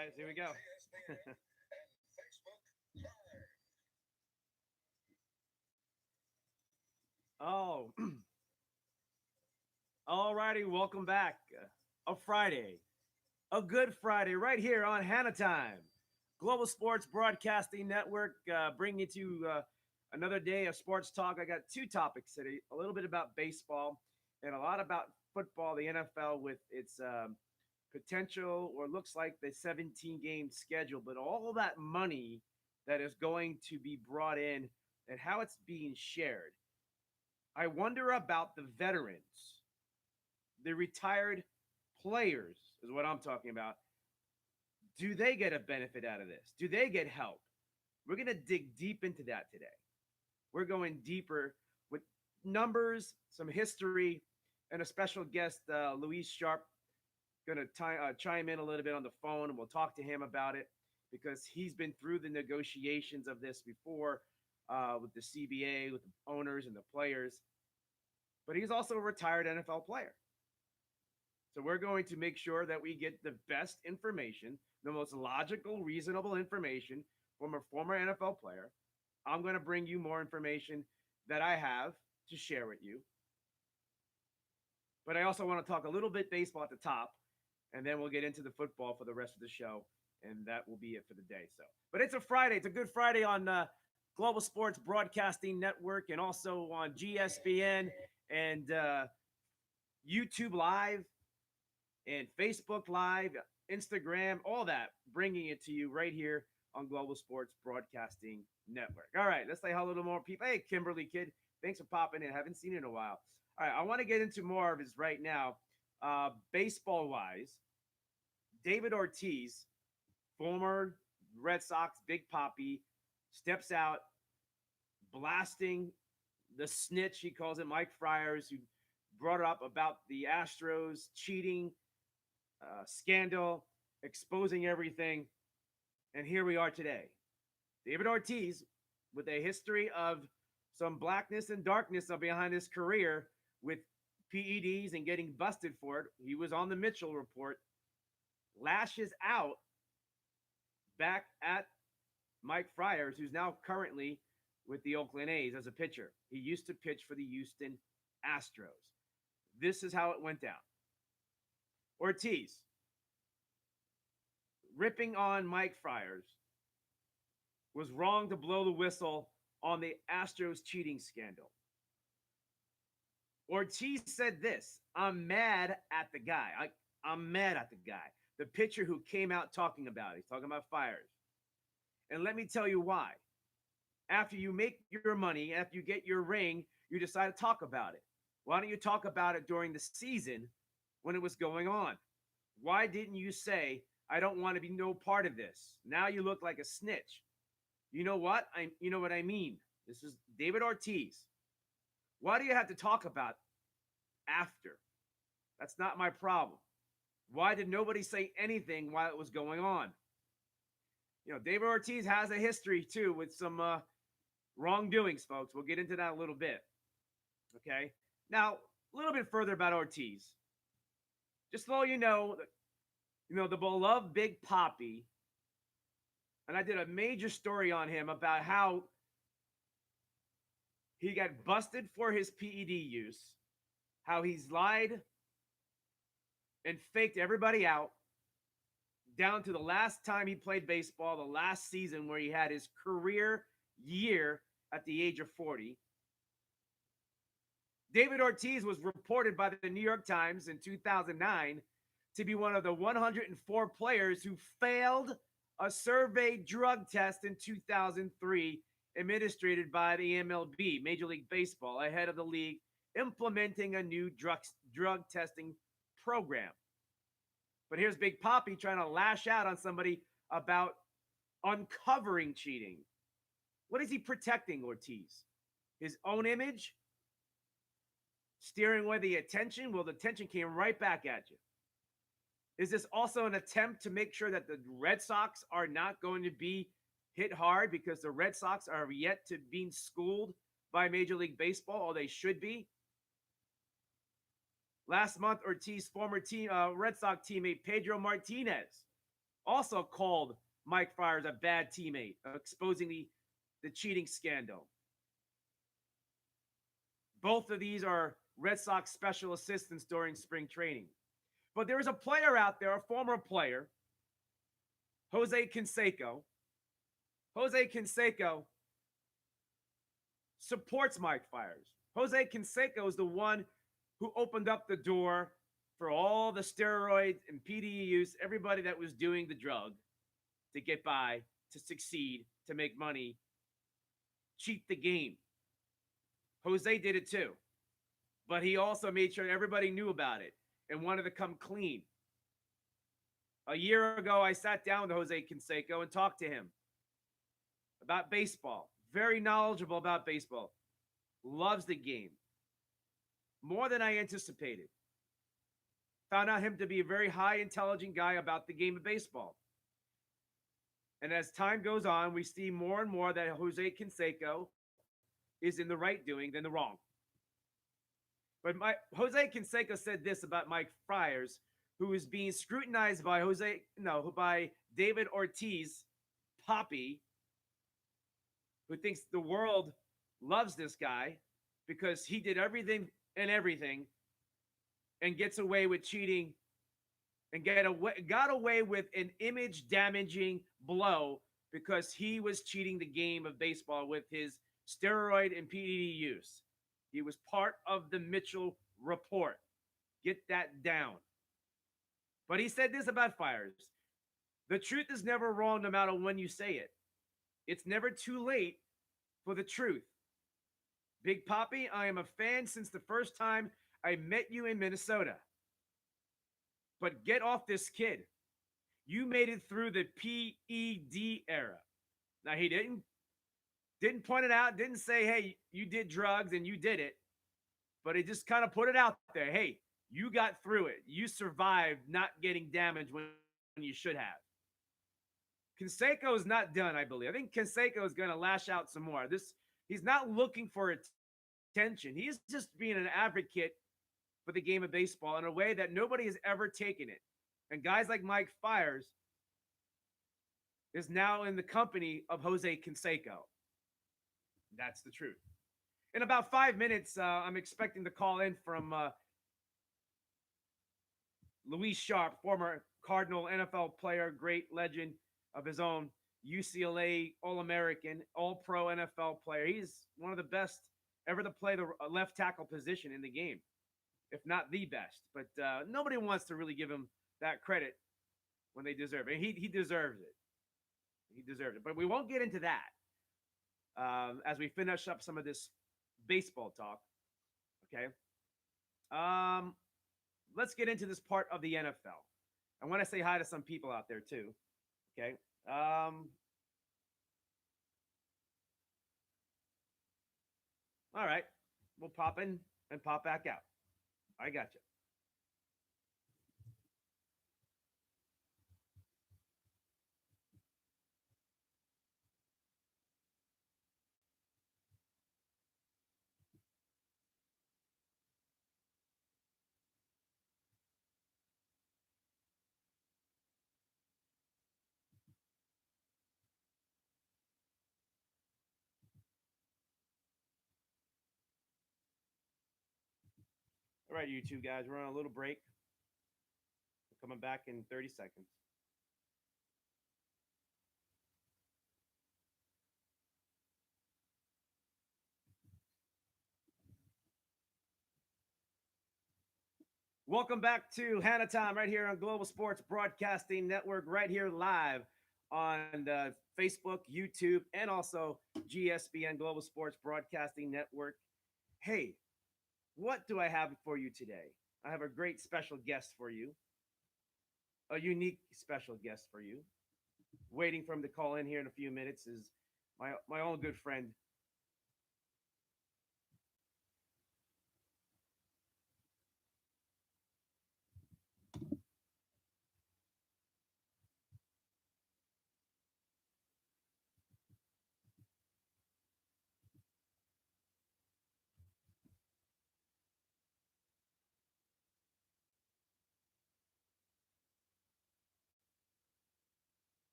guys. Here we go. Oh, all righty. Welcome back. A Friday, a good Friday, right here on Hanna Time, Global Sports Broadcasting Network, bringing you another day of sports talk. I got two topics today: a little bit about baseball and a lot about football, the NFL, with its potential or looks like the 17 game schedule, but all that money that is going to be brought in and how it's being shared. I wonder about the veterans, the retired players, is what I'm talking about. Do they get a benefit out of this? Do they get help? We're going to dig deep into that today. We're going deeper with numbers, some history, and a special guest, Luis Sharpe, going to chime in a little bit on the phone, and we'll talk to him about it because he's been through the negotiations of this before with the CBA, with the owners and the players. But he's also a retired NFL player. So we're going to make sure that we get the best information, the most logical, reasonable information from a former NFL player. I'm going to bring you more information that I have to share with you. But I also want to talk a little bit baseball at the top, and then we'll get into the football for the rest of the show, and that will be it for the day. So, but it's a Friday. It's a good Friday on Global Sports Broadcasting Network and also on GSPN and YouTube Live and Facebook Live, Instagram, all that, bringing it to you right here on Global Sports Broadcasting Network. All right, let's say hello to more people. Hey, Kimberly Kid, thanks for popping in. Haven't seen you in a while. All right, I want to get into more of this right now. Baseball-wise, David Ortiz, former Red Sox Big Papi, steps out, blasting the snitch, he calls it, Mike Friars, who brought up about the Astros cheating scandal, exposing everything. And here we are today. David Ortiz, with a history of some blackness and darkness behind his career with PEDs and getting busted for it. He was on the Mitchell report, lashes out back at Mike Friars, who's now currently with the Oakland A's as a pitcher. He used to pitch for the Houston Astros. This is how it went down. Ortiz, ripping on Mike Friars, was wrong to blow the whistle on the Astros cheating scandal. Ortiz said this: I'm mad at the guy. I'm mad at the guy. The pitcher who came out talking about it. He's talking about Friars. And let me tell you why. After you make your money, after you get your ring, you decide to talk about it. Why don't you talk about it during the season when it was going on? Why didn't you say, I don't want to be no part of this? Now you look like a snitch. You know what? You know what I mean. This is David Ortiz. Why do you have to talk about after? That's not my problem. Why did nobody say anything while it was going on? You know, David Ortiz has a history, too, with some wrongdoings, folks. We'll get into that a little bit. Okay? Now, a little bit further about Ortiz. Just so you know, the beloved Big Papi, and I did a major story on him about how he got busted for his PED use, how he's lied and faked everybody out, down to the last time he played baseball, the last season where he had his career year at the age of 40. David Ortiz was reported by the New York Times in 2009 to be one of the 104 players who failed a survey drug test in 2003 administered by the MLB, Major League Baseball, ahead of the league implementing a new drug testing program. But here's Big Papi trying to lash out on somebody about uncovering cheating. What is he protecting, Ortiz? His own image? Steering away the attention? Well, the attention came right back at you. Is this also an attempt to make sure that the Red Sox are not going to be hit hard because the Red Sox are yet to being schooled by Major League Baseball, or they should be? Last month, Ortiz's former Red Sox teammate Pedro Martinez also called Mike Friars a bad teammate, exposing the cheating scandal. Both of these are Red Sox special assistants during spring training. But there is a player out there, a former player, Jose Canseco. Jose Canseco supports Mike Friars. Jose Canseco is the one who opened up the door for all the steroids and PDE use, everybody that was doing the drug to get by, to succeed, to make money, cheat the game. Jose did it too. But he also made sure everybody knew about it and wanted to come clean. A year ago, I sat down with Jose Canseco and talked to him about baseball. Very knowledgeable about baseball. Loves the game. More than I anticipated. Found out him to be a very high intelligent guy about the game of baseball. And as time goes on, we see more and more that Jose Canseco is in the right doing than the wrong. But Jose Canseco said this about Mike Friars, who is being scrutinized by by David Ortiz, Papi, who thinks the world loves this guy because he did everything and gets away with cheating and got away with an image damaging blow because he was cheating the game of baseball with his steroid and PED use. He was part of the Mitchell report. Get that down. But he said this about Friars. The truth is never wrong no matter when you say it. It's never too late for the truth. Big Papi, I am a fan since the first time I met you in Minnesota. But get off this kid. You made it through the PED era. Now, he didn't point it out, didn't say, hey, you did drugs and you did it. But he just kind of put it out there. Hey, you got through it. You survived not getting damaged when you should have. Canseco is not done, I believe. I think Canseco is going to lash out some more. He's not looking for attention. He's just being an advocate for the game of baseball in a way that nobody has ever taken it. And guys like Mike Friars is now in the company of Jose Canseco. That's the truth. In about 5 minutes, I'm expecting the call in from Luis Sharpe, former Cardinal NFL player, great legend of his own, UCLA All-American, All-Pro NFL player. He's one of the best ever to play the left tackle position in the game, if not the best. But nobody wants to really give him that credit when they deserve it. He deserves it. He deserves it. But we won't get into that as we finish up some of this baseball talk. Okay. Let's get into this part of the NFL. I want to say hi to some people out there too. Okay. All right. We'll pop in and pop back out. I got you. All right, you two guys, we're on a little break. We're coming back in 30 seconds. Welcome back to Hanna Time right here on Global Sports Broadcasting Network, right here live on Facebook, YouTube, and also GSBN Global Sports Broadcasting Network. Hey, what do I have for you today? I have a great special guest for you, a unique special guest for you. Waiting for him to call in here in a few minutes is my own good friend,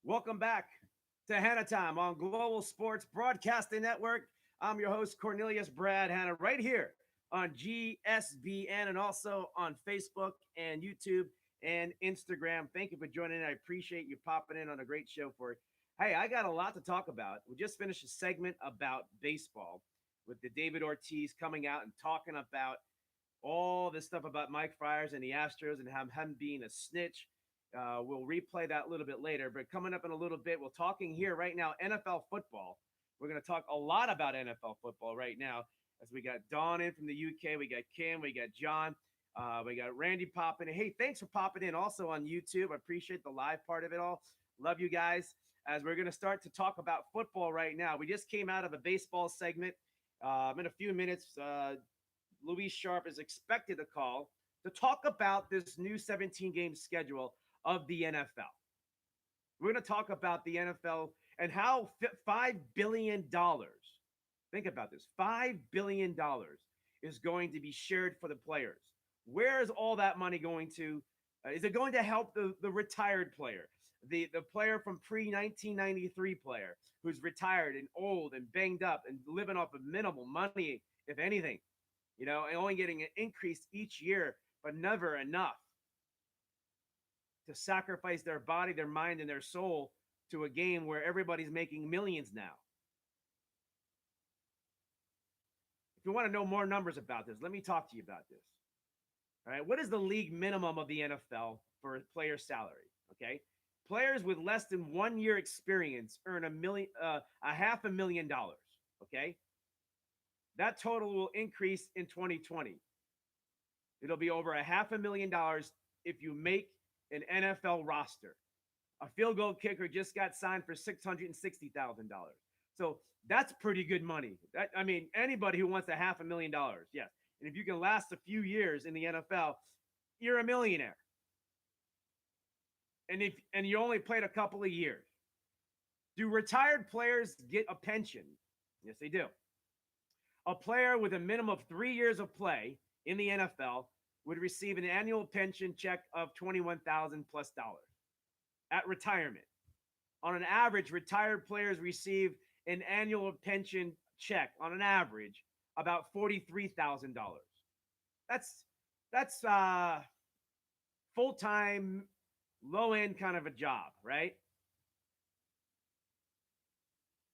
Welcome back to Hanna Time on Global Sports Broadcasting Network. I'm your host, Cornelius Brad Hanna, right here on GSBN and also on Facebook and YouTube and Instagram. Thank you for joining in. I appreciate you popping in on a great show for. Hey, I got a lot to talk about. We just finished a segment about baseball with the David Ortiz coming out and talking about all this stuff about Mike Friars and the Astros and him being a snitch. We'll replay that a little bit later, but coming up in a little bit, we're talking here right now NFL football. We're going to talk a lot about NFL football right now as we got Dawn in from the UK, we got Kim, we got John, we got Randy popping in. Hey, thanks for popping in also on YouTube. I appreciate the live part of it all. Love you guys. As we're going to start to talk about football right now. We just came out of a baseball segment. In a few minutes, Luis Sharpe is expected to call to talk about this new 17-game schedule of the NFL. We're going to talk about the NFL and how $5 billion, think about this, $5 billion is going to be shared for the players. Where is all that money going to? Is it going to help the retired player, the player from pre-1993 player who's retired and old and banged up and living off of minimal money, if anything, and only getting an increase each year, but never enough to sacrifice their body, their mind, and their soul to a game where everybody's making millions now. If you want to know more numbers about this, let me talk to you about this. All right, what is the league minimum of the NFL for a player's salary? Okay, players with less than 1 year experience earn a $500,000. Okay, that total will increase in 2020. It'll be over $500,000 if you make an NFL roster. A field goal kicker just got signed for $660,000. So that's pretty good money. Anybody who wants $500,000, yes. And if you can last a few years in the NFL, you're a millionaire. And you only played a couple of years. Do retired players get a pension? Yes, they do. A player with a minimum of 3 years of play in the NFL would receive an annual pension check of $21,000 plus at retirement. On an average, retired players receive an annual pension check on an average about $43,000. That's full-time, low-end kind of a job, right?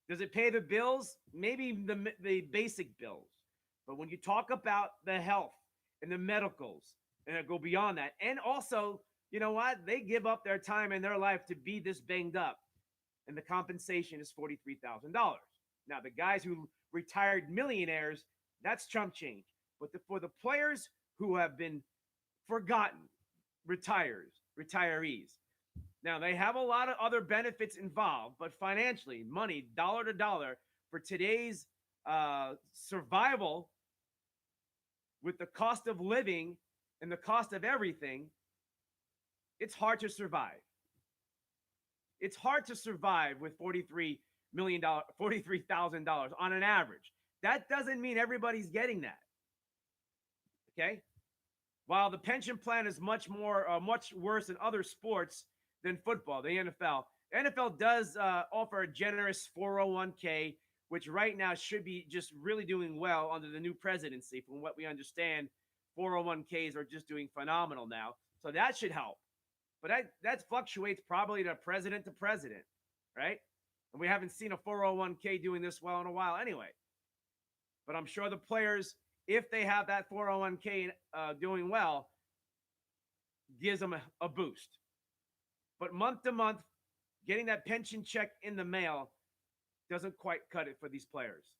Does it pay the bills? Maybe the basic bills. But when you talk about the health and the medicals, and it go beyond that, and also, you know what? They give up their time and their life to be this banged up, and the compensation is $43,000. Now, the guys who retired millionaires, that's chump change. But for the players who have been forgotten, retirees, now they have a lot of other benefits involved, but financially, money, dollar to dollar, for today's survival with the cost of living and the cost of everything, it's hard to survive. It's hard to survive with $43,000 on an average. That doesn't mean everybody's getting that. Okay? While the pension plan is much worse in other sports than football, the NFL. The NFL does offer a generous 401k, which right now should be just really doing well under the new presidency. From what we understand, 401ks are just doing phenomenal now. So that should help. But that fluctuates probably to president, right? And we haven't seen a 401k doing this well in a while anyway. But I'm sure the players, if they have that 401k doing well, gives them a boost. But month to month, getting that pension check in the mail doesn't quite cut it for these players,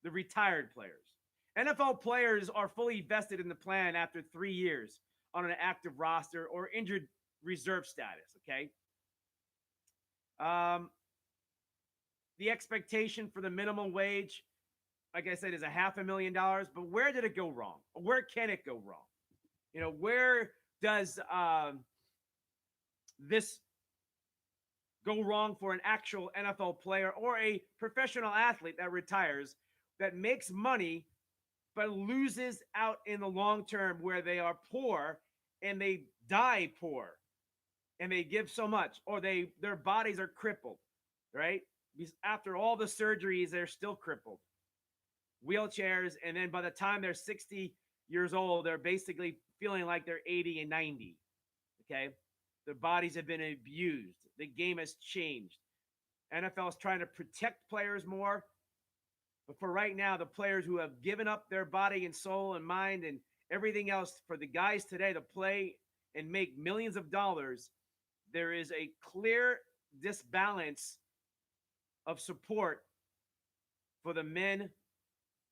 the retired players. NFL players are fully vested in the plan after 3 years on an active roster or injured reserve status, okay? The expectation for the minimum wage, like I said, is $500,000. But where did it go wrong? Where can it go wrong? Where does this go wrong for an actual NFL player or a professional athlete that retires, that makes money but loses out in the long term, where they are poor and they die poor? and they give so much, or their bodies are crippled, right? Because after all the surgeries, they're still crippled, wheelchairs, and then by the time they're 60 years old, they're basically feeling like they're 80 and 90. Okay, their bodies have been abused. The game has changed. NFL is trying to protect players more, but for right now, the players who have given up their body and soul and mind and everything else for the guys today to play and make millions of dollars, there is a clear disbalance of support for the men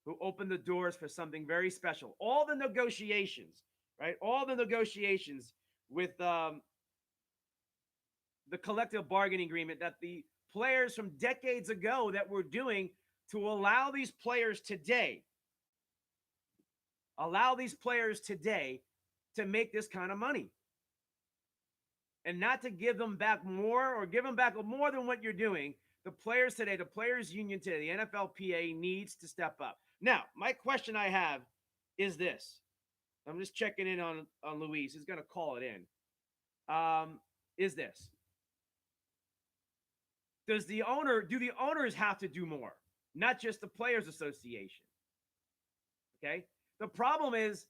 who opened the doors for something very special. All the negotiations, right? All the negotiations with the collective bargaining agreement that the players from decades ago that were doing to allow these players today to make this kind of money and not to give them back more or give them back more than what you're doing. The players today, the players union today, the NFLPA needs to step up. Now, my question I have is this. I'm just checking in on Luis. He's going to call it in. Is this. Do the owners have to do more? Not just the Players Association. Okay? The problem is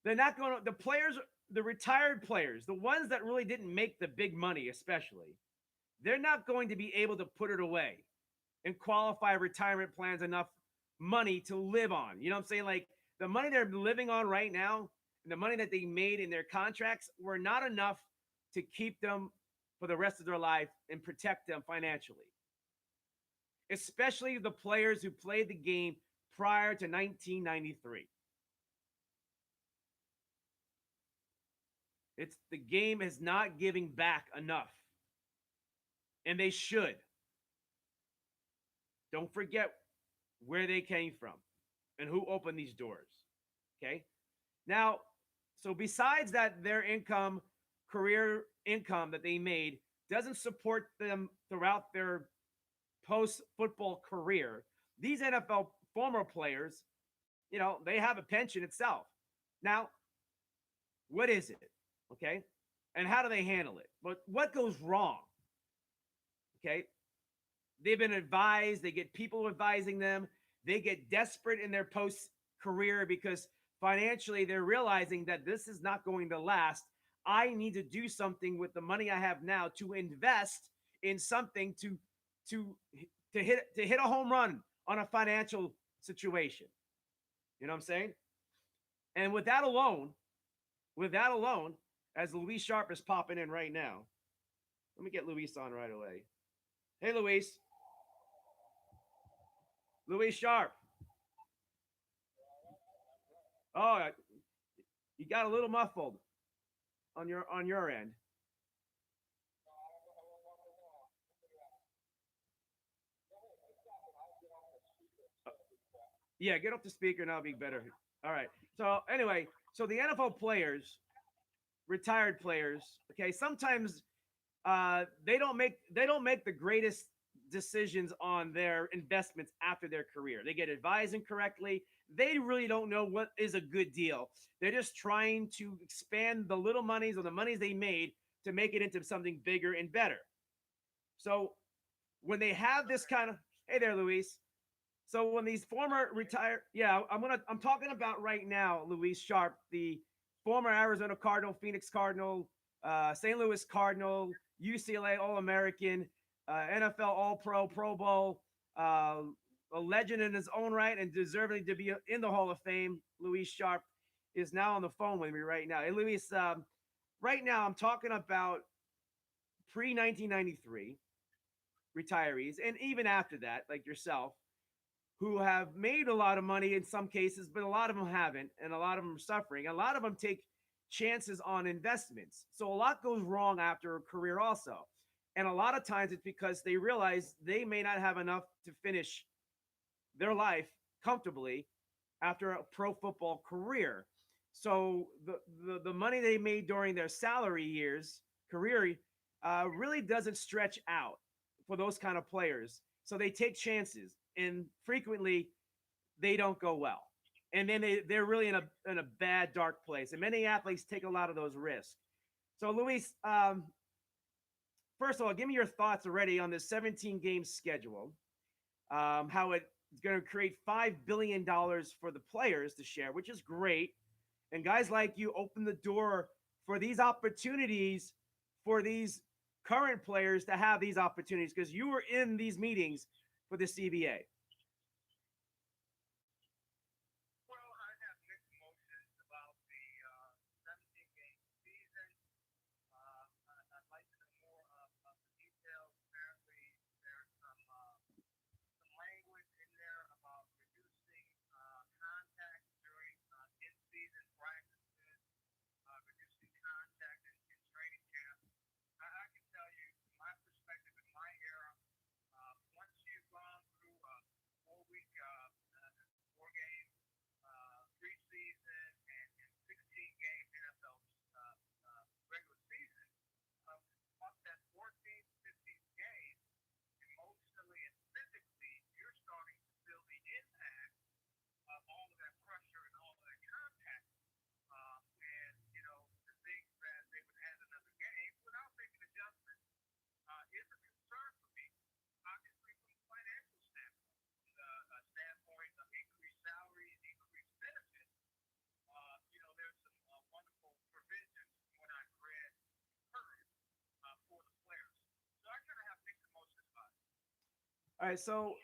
they're not going to, the players, the retired players, the ones that really didn't make the big money, especially, they're not going to be able to put it away and qualify retirement plans enough money to live on. You know what I'm saying? Like the money they're living on right now, and the money that they made in their contracts were not enough to keep them for the rest of their life and protect them financially. Especially the players who played the game prior to 1993. The game is not giving back enough. And they should. Don't forget where they came from and who opened these doors. Okay? Now, so besides that, their income, career income that they made doesn't support them throughout their post-football career, these NFL former players, they have a pension itself. Now, what is it? Okay? And how do they handle it? But what goes wrong? Okay? They've been advised, they get people advising them, they get desperate in their post-career because financially they're realizing that this is not going to last. I need to do something with the money I have now to invest in something to hit a home run on a financial situation. You know what I'm saying? And with that alone, as Luis Sharpe is popping in right now, let me get Luis on right away. Hey, Luis. Luis Sharpe. Oh, you got a little muffled on your end. Yeah, get off the speaker and that'll be better. All right. So anyway, so the NFL players, retired players, okay, sometimes they don't make the greatest decisions on their investments after their career. They get advised incorrectly. They really don't know what is a good deal. They're just trying to expand the little monies or the monies they made to make it into something bigger and better. So when they have this kind of, hey there, Luis. So when these former retired, yeah, I'm talking about right now, Luis Sharpe, the former Arizona Cardinal, Phoenix Cardinal, St. Louis Cardinal, UCLA All-American, NFL All-Pro, Pro Bowl, a legend in his own right and deserving to be in the Hall of Fame. Luis Sharpe is now on the phone with me right now. Hey, Luis, right now I'm talking about pre-1993 retirees, and even after that, like yourself, who have made a lot of money in some cases, but a lot of them haven't, and a lot of them are suffering. A lot of them take chances on investments. So a lot goes wrong after a career also. And a lot of times it's because they realize they may not have enough to finish their life comfortably after a pro football career. So the money they made during their salary years, career, really doesn't stretch out for those kind of players. So they take chances, and frequently they don't go well. And then they're really in a bad, dark place. And many athletes take a lot of those risks. So, Luis, first of all, give me your thoughts already on this 17 game schedule. How it's going to create $5 billion for the players to share, which is great. And guys like you open the door for these opportunities for these current players to have these opportunities because you were in these meetings for the CBA. Well, I have mixed emotions about the 17-game season. I'd like to know more of the details. Apparently, there's some language in there about reducing contact during in-season practices, reducing contact in training camp. I can tell you, from my perspective, in my era, once you've gone through a 4-week, 4-game preseason and 16-game NFL regular season, up that 14th, 15th game, emotionally and physically, you're starting to feel the impact of all of that pressure and all of that contact. And, to think that they would add another game without making adjustments is a concern for me. Obviously, from a financial standpoint, from the standpoint of increased salaries, increased benefits, there's some wonderful provisions from what I've read and heard for the players. So I kind of have mixed emotions about it. All right. So,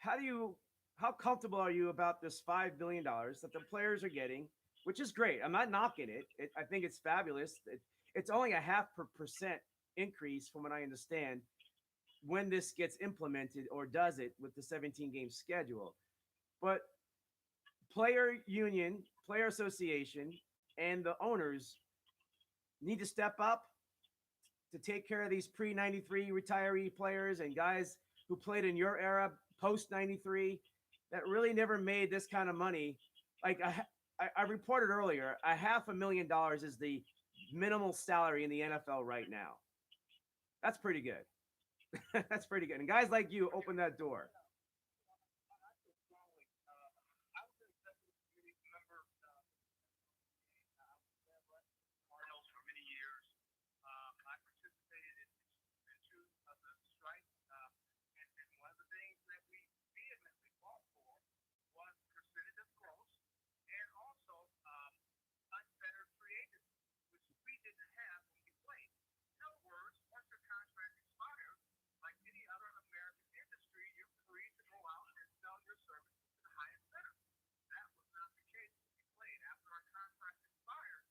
how comfortable are you about this $5 billion that the players are getting, which is great. I'm not knocking it. I think it's fabulous. It's only a half per percent increase from what I understand when this gets implemented or does it with the 17 game schedule. But player union, player association, and the owners need to step up to take care of these pre 93 retiree players and guys who played in your era post 93 that really never made this kind of money. Like I reported earlier, $500,000 is the minimal salary in the NFL right now. That's pretty good. That's pretty good. And guys like you open that door. I feel strongly. I was an executive committee member I was there Cardinals for many years. I participated in two of the strikes, and one of the things that we vehemently fought for was percentage of gross and also unfettered free agency, which we didn't have when we played. In other words, once your contract expires, like any other American industry, you're free to go out and sell your services to the highest bidder. That was not the case when we played. After our contract expired,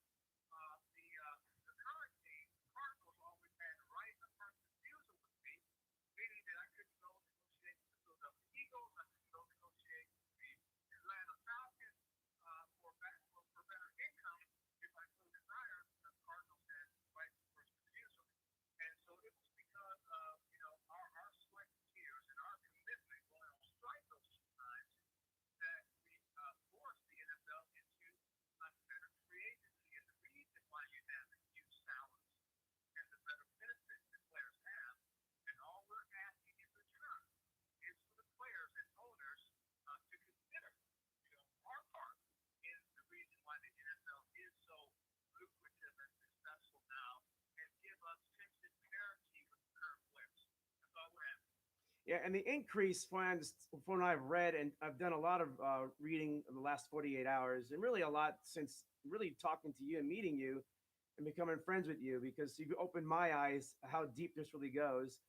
the current team, the Cardinals, always had the right of first refusal with me, meaning that I couldn't go negotiate with the Philadelphia Eagles, I couldn't go negotiate with the Atlanta Falcons for better income if I so desired. The Cardinals had the right of first refusal, and so it was because of our sweat and tears and our commitment going on strike those two times that we forced the NFL into unfettered free agency. And the reason why you have the huge salaries and the better benefits that players have, and all we're asking in return is for the players and owners to consider, our part in the reason why the NFL is so lucrative and successful now, and give us pension parity with the current players. That's all we're asking. Yeah, and the increase from what I've read, and I've done a lot of reading in the last 48 hours, and really a lot since really talking to you and meeting you and becoming friends with you, because you've opened my eyes how deep this really goes.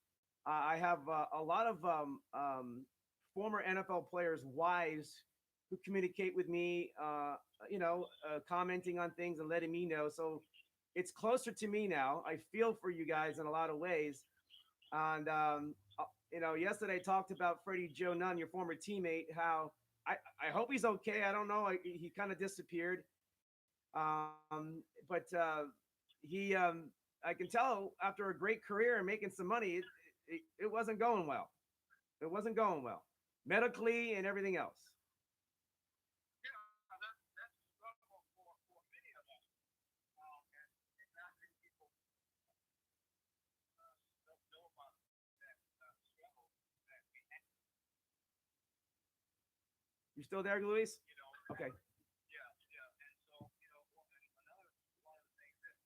I have a lot of former NFL players' wives who communicate with me, commenting on things and letting me know. So it's closer to me now. I feel for you guys in a lot of ways. And yesterday I talked about Freddie Joe Nunn, your former teammate. How I hope he's okay. I don't know. He kind of disappeared. But I can tell after a great career and making some money, it wasn't going well. It wasn't going well, medically and everything else. That's a struggle for many of us, and not many people don't know about that struggle that we had. You still there, Luis? You know, Okay. yeah, yeah. And so, and another one of the things that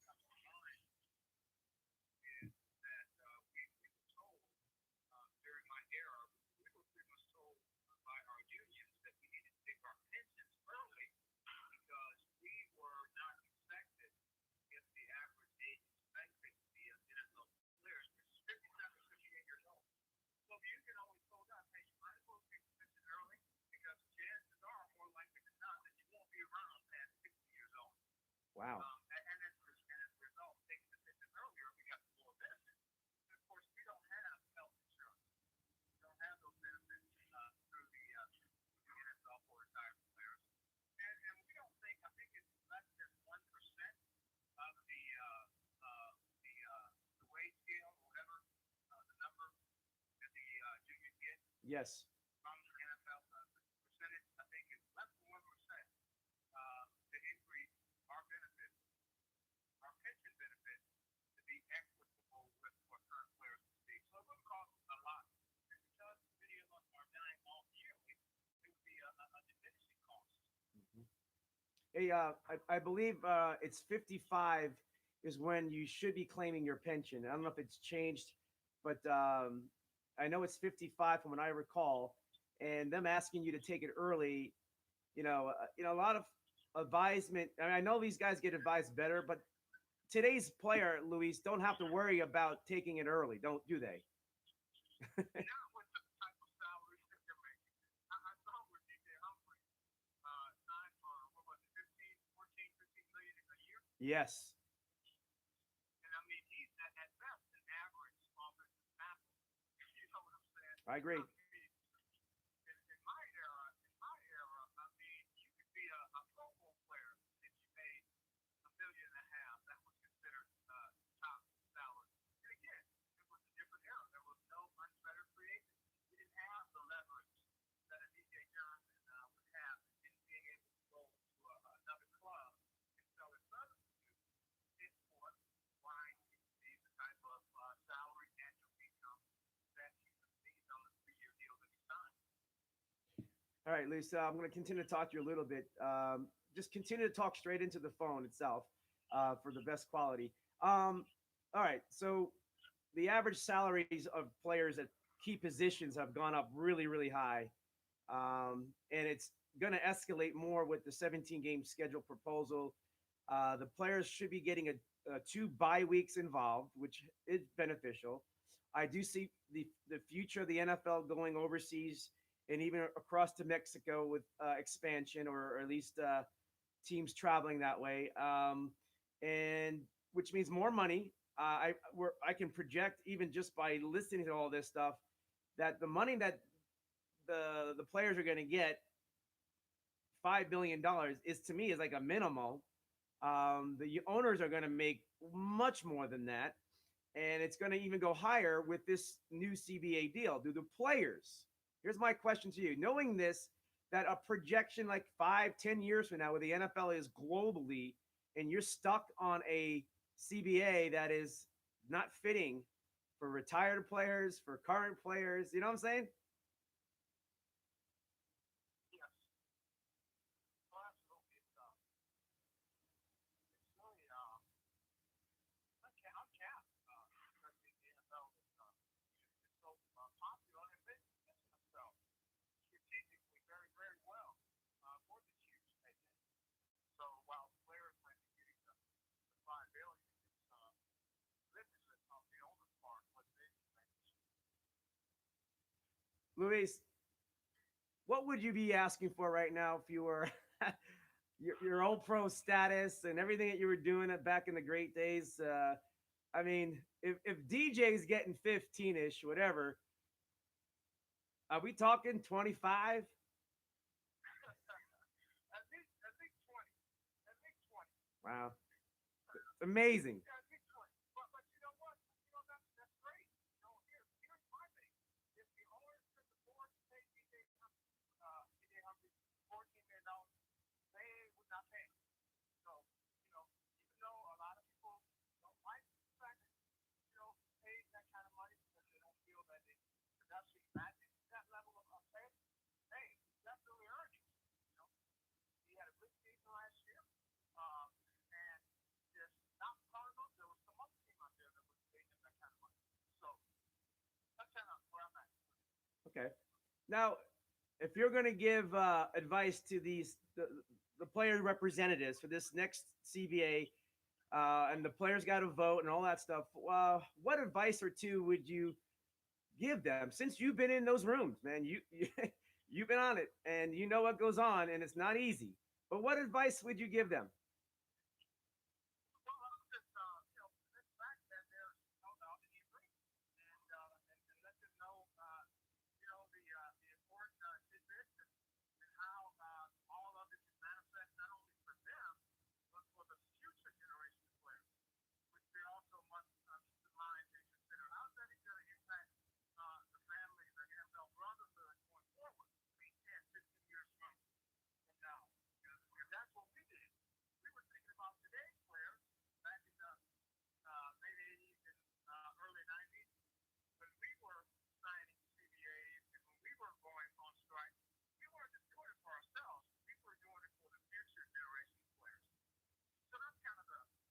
Yes. From the NFL. The percentage, I think, is less than 1% to increase our benefits, our pension benefits, to be equitable with what current players receive. So it would cost a lot. And because many of us are dying off yearly, it would be a diminishing cost. Mhm. Hey, I believe it's 55 is when you should be claiming your pension. I don't know if it's changed, but I know it's 55 from what I recall. And them asking you to take it early, a lot of advisement. I mean, I know these guys get advised better, but today's player, Luis, don't have to worry about taking it early. Don't do they? Not with the type of salaries that they're making. I saw where DJ Humphrey signed for, what was it, 15, 14, 15 million a year. Yes, And I mean, he's at best an average offensive tackle. You know what I'm saying? I agree. I mean, in my era, I mean, you could be a Pro Bowl player if you made $1.5 million. That was considered top salary. And again, it was a different era. There was no unfettered free agent. You didn't have the leverage that a DJ Johnson would have in being able to go to another club and sell his services to. Henceforth, why he receives the type of salary annual income that he received on the 3-year deal that he signed. All right, Lisa, I'm going to continue to talk to you a little bit. Just continue to talk straight into the phone itself for the best quality. All right, so the average salaries of players at key positions have gone up really, really high. And it's going to escalate more with the 17 game schedule proposal. The players should be getting a 2 bye weeks involved, which is beneficial. I do see the future of the NFL going overseas and even across to Mexico with expansion, or at least teams traveling that way, and which means more money. I can project even just by listening to all this stuff that the money that the players are going to get, $5 billion, is to me is like a minimal. The owners are going to make much more than that, and it's going to even go higher with this new CBA deal. Do the players? Here's my question to you: knowing this, that a projection like 5, 10 years from now, where the NFL is globally, and you're stuck on a CBA that is not fitting for retired players, for current players, you know what I'm saying? Yes. Well, absolutely. It's really uncapped, especially in the NFL. It's so popular and it fits itself strategically very, very well for the Chiefs. So while players might be getting the 5 billion, it's limited on the owner's part what they can make. Luis, what would you be asking for right now if you were your old pro status and everything that you were doing back in the great days? I mean, if DJ's getting 15-ish, whatever, are we talking 25? At least 20. At least 20. Wow, it's amazing. Yeah, big choice. But you know what? You know that's great. You know, here's my thing. If the owners could afford to pay DJ Humphrey $14 million, they would not pay him. So, you know, even though a lot of people don't like the fact that, he paid that kind of money because they don't feel that it production matches that level of pay, hey, he definitely earned it. You know, he had a good season last year. And there's not Cardinals, there was some other team out there that was paying him that kind of money. So that's kind of where I'm at. Okay. Now, if you're going to give advice to the player representatives for this next CBA, and the players got to vote and all that stuff, what advice or two would you give them, since you've been in those rooms, man? You've been on it, and you know what goes on, and it's not easy. But what advice would you give them? Well, I'm just, the fact that there's no doubt in the agreement, and let them know, the important tidbits and how all of it can manifest not only for them, but for the future generation of players, which they also must keep in mind and consider. How's that going to impact the family, the NFL brotherhood?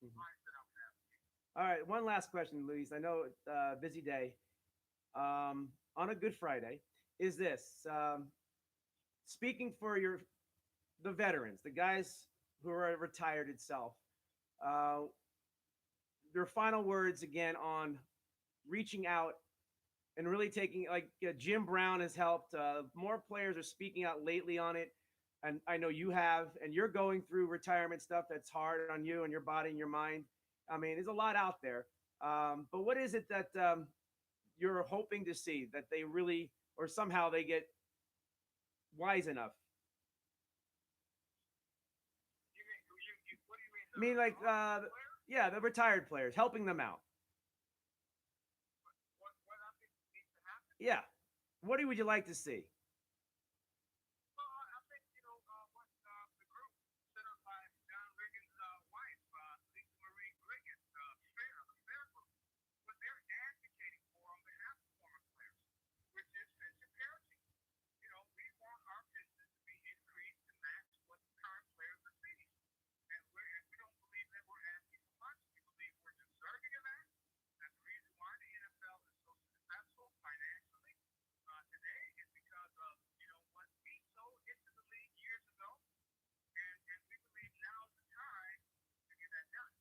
Mhm. mindset I would have. All right, one last question, Luis. I know busy day. On a Good Friday, is this speaking for the veterans, the guys who are retired itself? Uh, your final words again on reaching out and really taking like Jim Brown has helped. More players are speaking out lately on it, and I know you have, and you're going through retirement stuff that's hard on you and your body and your mind. I mean, there's a lot out there. But what is it that you're hoping to see that they really, or somehow they get wise enough? What do you mean? I mean, like, Player? yeah, the retired players, helping them out. What I think needs to happen? Yeah. What would you like to see? Well, I think what the group set up by John Riggins' wife, Lisa Marie Riggins, fair group, what they're advocating for on behalf of former players, which is pension parity. We want our pensions to be increased to match what the current players receive, and we don't believe that we're asking for much. We believe we're deserving of that. That's the reason why the NFL is so successful financially today is because of what we sold into the league years ago, and we believe now's the time to get that done.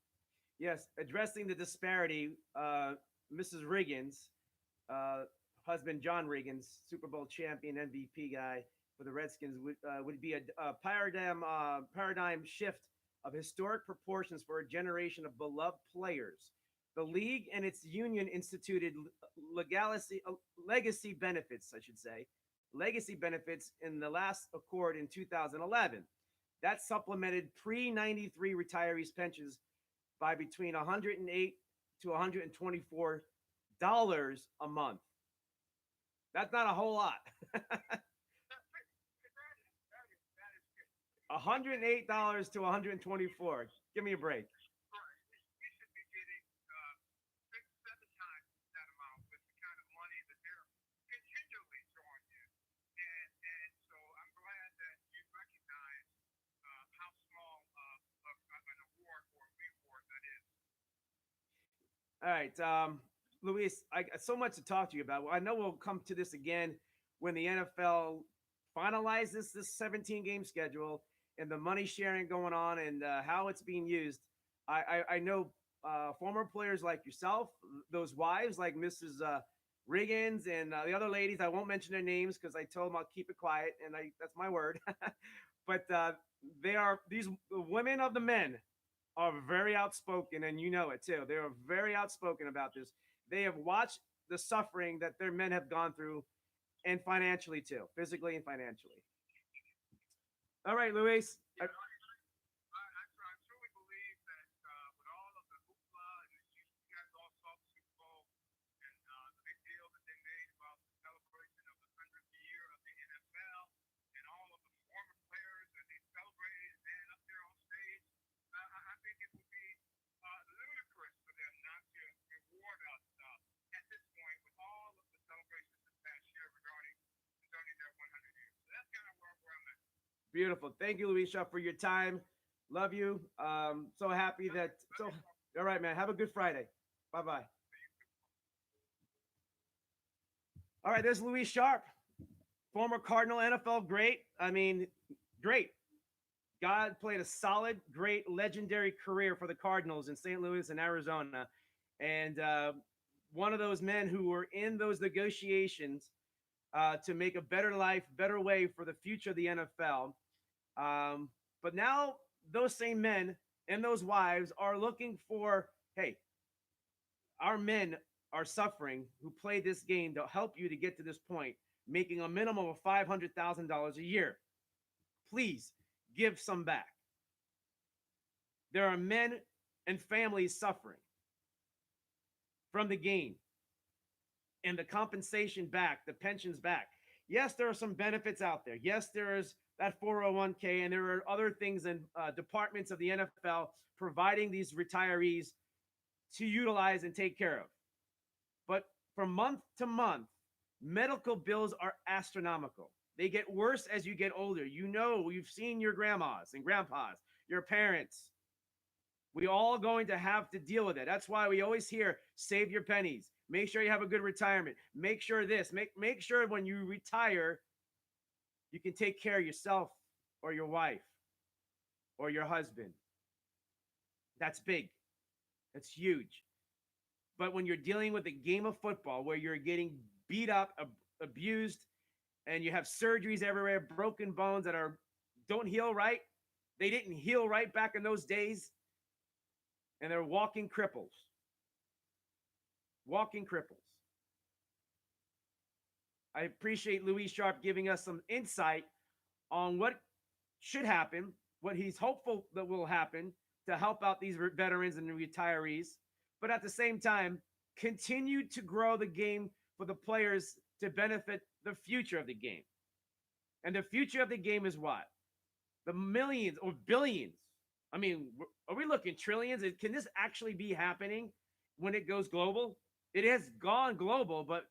Yes, addressing the disparity. Mrs. Riggins, uh, husband John Riggins, Super Bowl champion, MVP guy for the Redskins, would be a paradigm shift of historic proportions for a generation of beloved players. The league and its union instituted legacy benefits, I should say, legacy benefits in the last accord in 2011. That supplemented pre 93 retirees' pensions by between 108 to 124 a month. That's not a whole lot. That is good. $108 to 124. Give me a break. Right. We should be getting 6, 7 times that amount with the kind of money that they're continually throwing in. And so I'm glad that you recognize how small an award or a reward that is. All right, Luis, I got so much to talk to you about. Well, I know we'll come to this again when the NFL finalizes this 17 game schedule and the money sharing going on and how it's being used. I know former players like yourself, those wives like Mrs. Riggins and the other ladies. I won't mention their names because I told them I'll keep it quiet, and that's my word. But they are these women of the men are very outspoken, and you know it too. They are very outspoken about this. They have watched the suffering that their men have gone through, and financially too, physically and financially. All right, Luis. Yeah, I truly believe that with all of the hoopla and you guys all saw the Super Bowl and the big deal that they made about the celebration of the 100th year of the NFL and all of the former players that they celebrated and up there on stage, I think it would be ludicrous for them not to reward us at this point with all of the celebrations this past year regarding their 100 years. So that's kind of where I'm at. Beautiful. Thank you, Luisa, for your time. Love you. So happy that. So, all right, man. Have a good Friday. Bye bye. All right, there's Luis Sharpe, former Cardinal NFL great. I mean, great. God played a solid, great, legendary career for the Cardinals in St. Louis and Arizona. And one of those men who were in those negotiations to make a better life, better way for the future of the NFL. But now those same men and those wives are looking for, hey, our men are suffering who play this game to help you to get to this point, making a minimum of $500,000 a year. Please give some back. There are men and families suffering from the game and the compensation back, the pensions back. Yes, there are some benefits out there. Yes, there is that 401k, and there are other things in departments of the NFL providing these retirees to utilize and take care of. But from month to month, medical bills are astronomical. They get worse as you get older. You know, you've seen your grandmas and grandpas, your parents. We all going to have to deal with it. That's why we always hear save your pennies. Make sure you have a good retirement. Make sure this. Make sure when you retire, you can take care of yourself or your wife or your husband. That's big. That's huge. But when you're dealing with a game of football where you're getting beat up, abused, and you have surgeries everywhere, broken bones that are don't heal right, they didn't heal right back in those days, and they're walking cripples. Walking cripples. I appreciate Luis Sharpe giving us some insight on what should happen, what he's hopeful that will happen to help out these veterans and retirees, but at the same time, continue to grow the game for the players to benefit the future of the game. And the future of the game is what? The millions or billions. I mean, are we looking trillions? Can this actually be happening when it goes global? It has gone global, but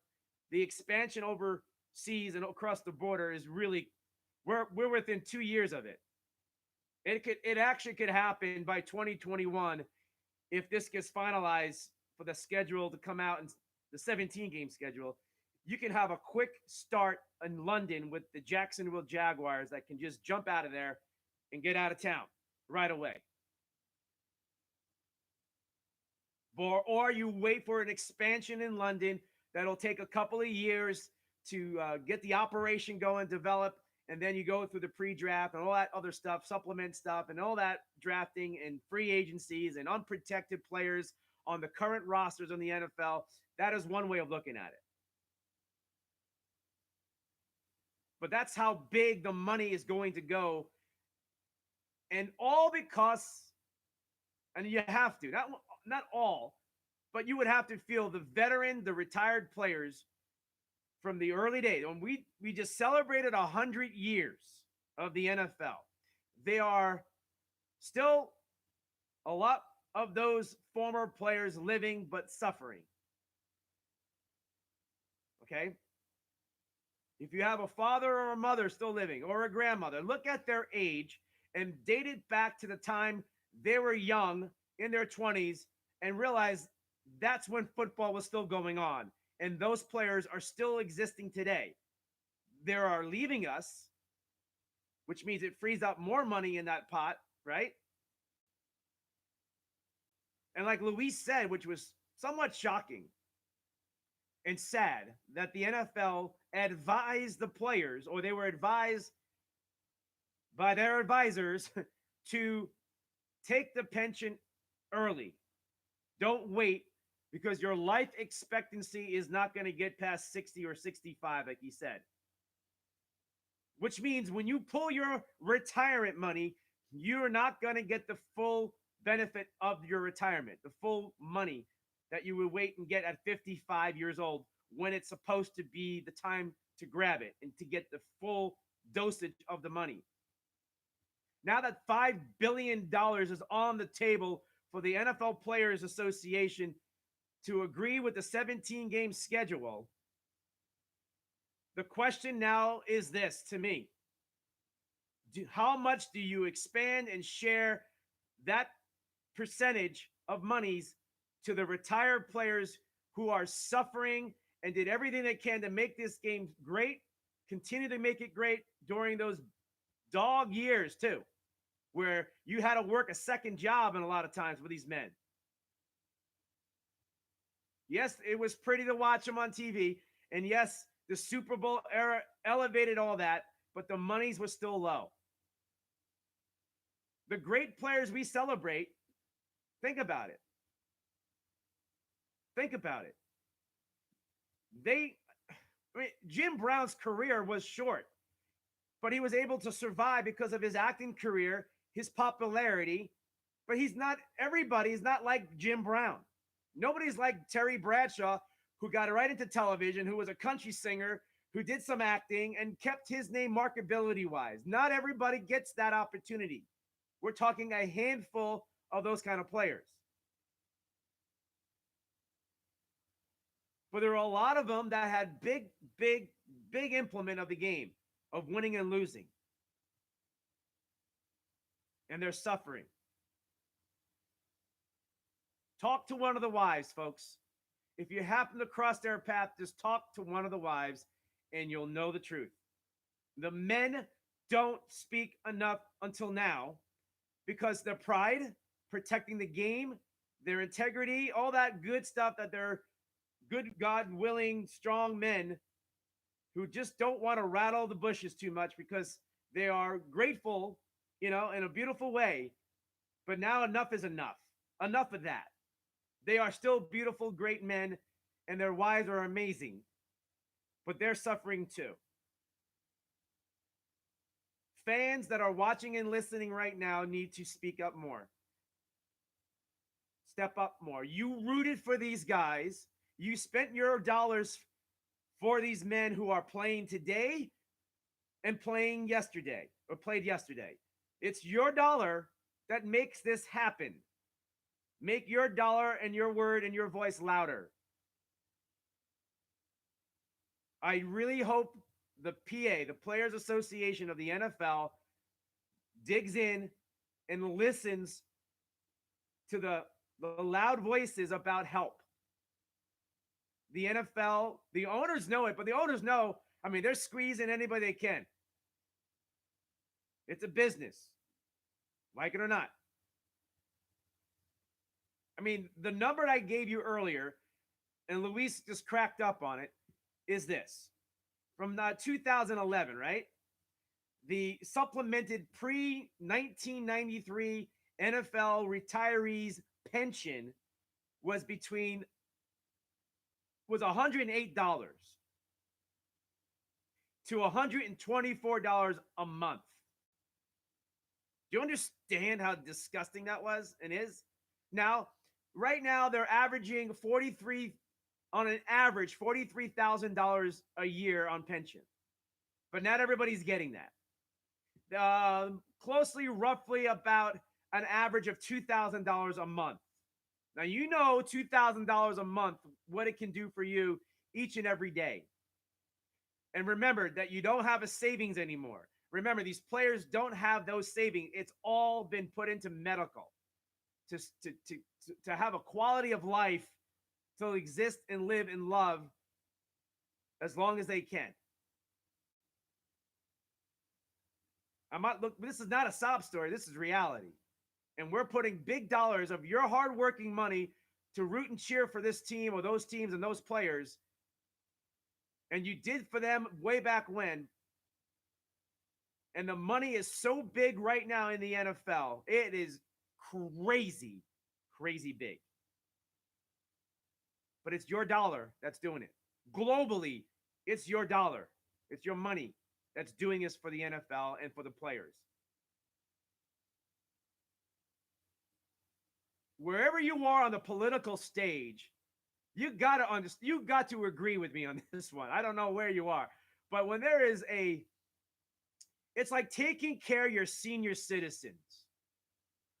the expansion overseas and across the border is really, we're within 2 years of it. It actually could happen by 2021 if this gets finalized for the schedule to come out in the 17 game schedule. You can have a quick start in London with the Jacksonville Jaguars that can just jump out of there and get out of town right away. Or you wait for an expansion in London that'll take a couple of years to get the operation going, develop, and then you go through the pre-draft and all that other stuff, supplement stuff, and all that drafting and free agencies and unprotected players on the current rosters in the NFL. That is one way of looking at it. But that's how big the money is going to go. And all because, and you have to, not all, but you would have to feel the veteran, the retired players from the early days. When we just celebrated 100 years of the NFL. They are still a lot of those former players living but suffering. Okay? If you have a father or a mother still living or a grandmother, look at their age and date it back to the time they were young in their 20s and realize that's when football was still going on. And those players are still existing today. They are leaving us, which means it frees up more money in that pot, right? And like Luis said, which was somewhat shocking and sad, that the NFL advised the players, or they were advised by their advisors to take the pension early. Don't wait, because your life expectancy is not going to get past 60 or 65, like he said. Which means when you pull your retirement money, you're not going to get the full benefit of your retirement, the full money that you would wait and get at 55 years old when it's supposed to be the time to grab it and to get the full dosage of the money. Now that $5 billion is on the table for the NFL Players Association to agree with the 17-game schedule, the question now is this to me. How much do you expand and share that percentage of monies to the retired players who are suffering and did everything they can to make this game great, continue to make it great during those dog years too, where you had to work a second job in a lot of times with these men? Yes, it was pretty to watch them on TV. And yes, the Super Bowl era elevated all that, but the monies were still low. The great players we celebrate, think about it. Think about it. Jim Brown's career was short, but he was able to survive because of his acting career, his popularity. But everybody's not like Jim Brown. Nobody's like Terry Bradshaw, who got right into television, who was a country singer, who did some acting and kept his name marketability-wise. Not everybody gets that opportunity. We're talking a handful of those kind of players. But there are a lot of them that had big implement of the game, of winning and losing. And they're suffering. Talk to one of the wives, folks. If you happen to cross their path, just talk to one of the wives and you'll know the truth. The men don't speak enough until now because their pride, protecting the game, their integrity, all that good stuff that they're good, God willing, strong men who just don't want to rattle the bushes too much because they are grateful, in a beautiful way. But now enough is enough. Enough of that. They are still beautiful, great men, and their wives are amazing, but they're suffering too. Fans that are watching and listening right now need to speak up more. Step up more. You rooted for these guys. You spent your dollars for these men who are playing today and playing yesterday or played yesterday. It's your dollar that makes this happen. Make your dollar and your word and your voice louder. I really hope the PA, the Players Association of the NFL, digs in and listens to the loud voices about help. The NFL, the owners know it, but the owners know, they're squeezing anybody they can. It's a business, like it or not. The number I gave you earlier, and Luis just cracked up on it, is this. From 2011, right? The supplemented pre-1993 NFL retirees pension was $108 to $124 a month. Do you understand how disgusting that was and is? Now, right now, they're averaging $43,000 a year on pension. But not everybody's getting that. Closely, roughly about an average of $2,000 a month. Now, $2,000 a month, what it can do for you each and every day. And remember that you don't have a savings anymore. Remember, these players don't have those savings. It's all been put into medical to have a quality of life to exist and live and love as long as they can. This is not a sob story. This is reality. And we're putting big dollars of your hardworking money to root and cheer for this team or those teams and those players. And you did for them way back when. And the money is so big right now in the NFL. It is crazy, crazy big. But it's your dollar that's doing it. Globally, it's your dollar. It's your money that's doing this for the NFL and for the players. Wherever you are on the political stage, you got to agree with me on this one. I don't know where you are, but when there is it's like taking care of your senior citizens.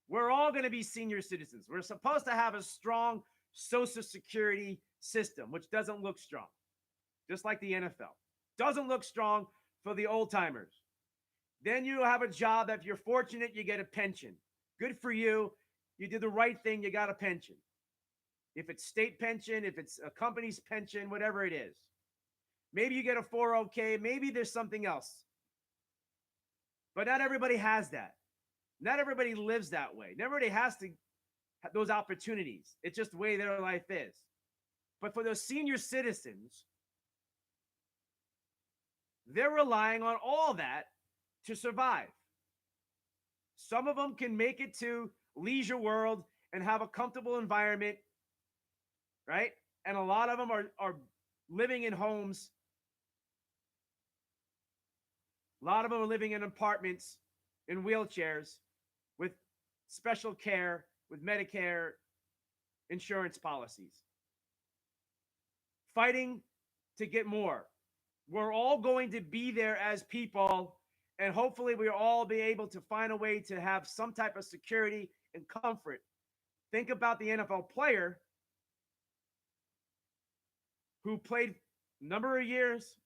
We're all going to be senior citizens. We're supposed to have a strong Social Security system, which doesn't look strong, just like the NFL. Doesn't look strong for the old timers. Then you have a job that if you're fortunate, you get a pension. Good for you. You did the right thing. You got a pension. If it's state pension, if it's a company's pension, whatever it is. Maybe you get a 401k. Maybe there's something else. But not everybody has that. Not everybody lives that way. Not everybody has to have those opportunities. It's just the way their life is. But for those senior citizens, they're relying on all that to survive. Some of them can make it to Leisure World and have a comfortable environment, right? And a lot of them are living in homes. A lot of them are living in apartments, in wheelchairs, with special care, with Medicare insurance policies. Fighting to get more. We're all going to be there as people, and hopefully we'll all be able to find a way to have some type of security and comfort. Think about the NFL player who played a number of years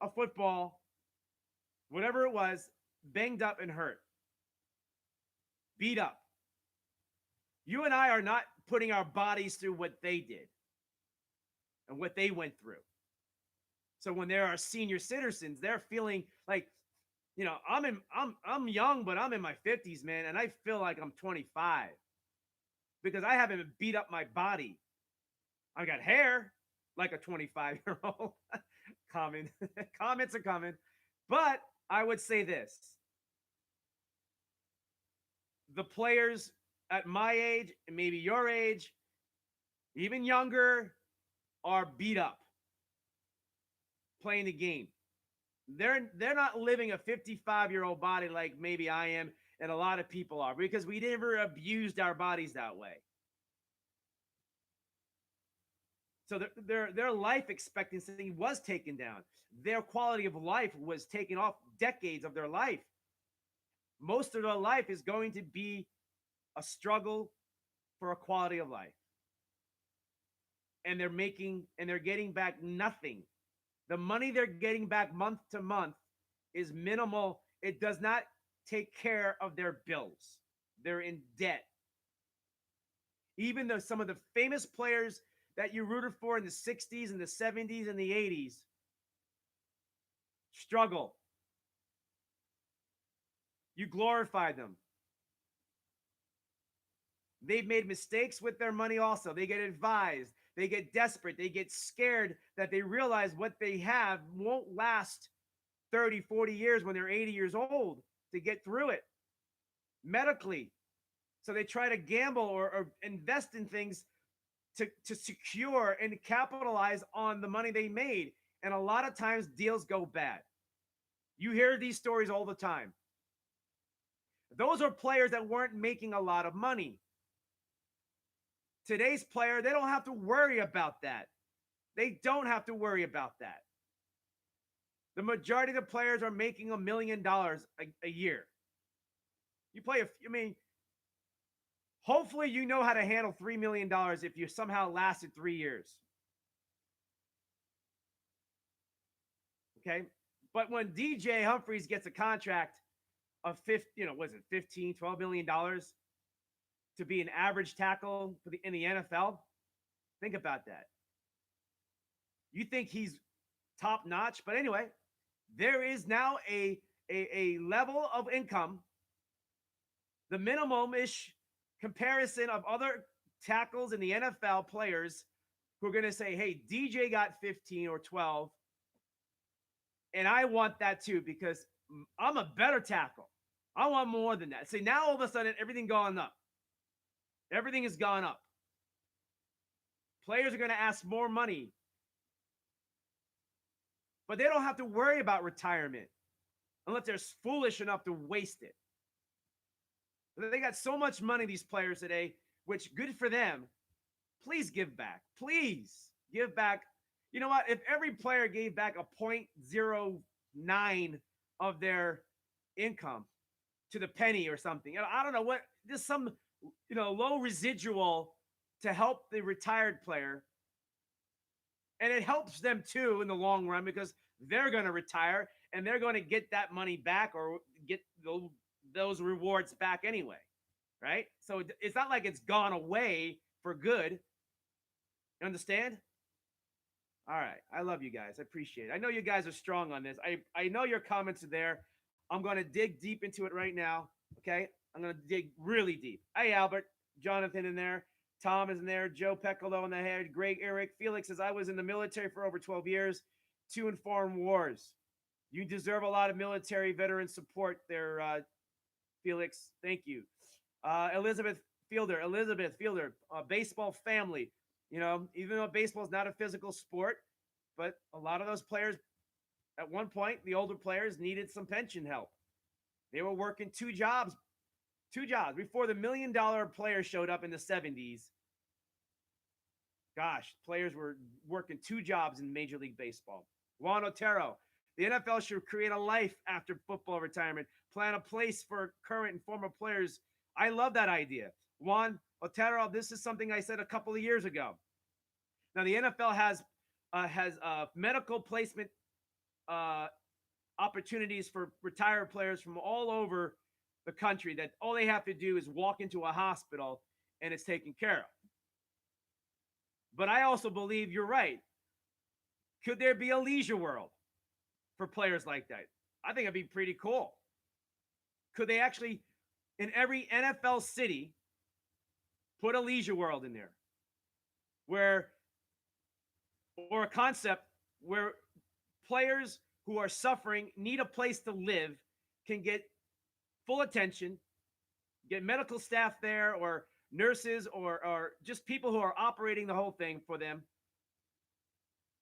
of football, whatever it was, banged up and hurt, beat up. You and I are not putting our bodies through what they did and what they went through. So when there are senior citizens, they're feeling like, I'm young, but I'm in my 50s, man, and I feel like I'm 25 because I haven't beat up my body. I got hair like a 25-year-old. Comments are coming. But I would say this. The players at my age, and maybe your age, even younger, are beat up playing the game. They're not living a 55-year-old body like maybe I am and a lot of people are because we never abused our bodies that way. So their life expectancy was taken down. Their quality of life was taken off decades of their life. Most of their life is going to be a struggle for a quality of life. And they're getting back nothing. The money they're getting back month to month is minimal. It does not take care of their bills. They're in debt. Even though some of the famous players that you rooted for in the 60s and the 70s and the 80s struggle. You glorified them. They've made mistakes with their money also. They get advised. They get desperate. They get scared that they realize what they have won't last 30, 40 years when they're 80 years old to get through it medically. So they try to gamble or invest in things to secure and capitalize on the money they made. And a lot of times deals go bad. You hear these stories all the time. Those are players that weren't making a lot of money. Today's player, they don't have to worry about that. They don't have to worry about that. The majority of the players are making $1 million a year. You play, hopefully you know how to handle $3 million if you somehow lasted 3 years. Okay? But when DJ Humphries gets a contract of 15, $12 million to be an average tackle in the NFL, think about that. You think he's top notch, but anyway, there is now a level of income, the minimum-ish comparison of other tackles in the NFL players who are going to say, hey, DJ got 15 or 12, and I want that too because I'm a better tackle. I want more than that. See, now all of a sudden, everything gone up. Everything has gone up. Players are going to ask more money. But they don't have to worry about retirement unless they're foolish enough to waste it. They got so much money, these players today, which good for them. Please give back. Please give back. You know what? If every player gave back a 0.09 of their income to the penny or something, I don't know what, just some, low residual to help the retired player. And it helps them too in the long run because they're going to retire and they're going to get that money back or get those rewards back anyway, right? So it's not like it's gone away for good. You understand? All right. I love you guys. I appreciate it. I know you guys are strong on this. I know your comments are there. I'm going to dig deep into it right now, okay? I'm going to dig really deep. Hey, Albert, Jonathan in there. Tom is in there. Joe Peccolo in the head. Greg Eric. Felix says, I was in the military for over 12 years, 2 in foreign wars. You deserve a lot of military veteran support there, Felix. Thank you. Elizabeth Fielder, baseball family. Even though baseball is not a physical sport, but a lot of those players, at one point, the older players needed some pension help. They were working two jobs before the $1 million player showed up in the 70s. Gosh, players were working 2 jobs in Major League Baseball. Juan Otero, the NFL should create a life after football retirement, plan a place for current and former players. I love that idea. Juan Otero, this is something I said a couple of years ago. Now, the NFL has medical placement opportunities for retired players from all over the country that all they have to do is walk into a hospital and it's taken care of. But I also believe you're right. Could there be a leisure world for players like that? I think it'd be pretty cool. Could they actually, in every NFL city, put a leisure world in there where, or a concept where players who are suffering, need a place to live, can get full attention, get medical staff there or nurses or just people who are operating the whole thing for them,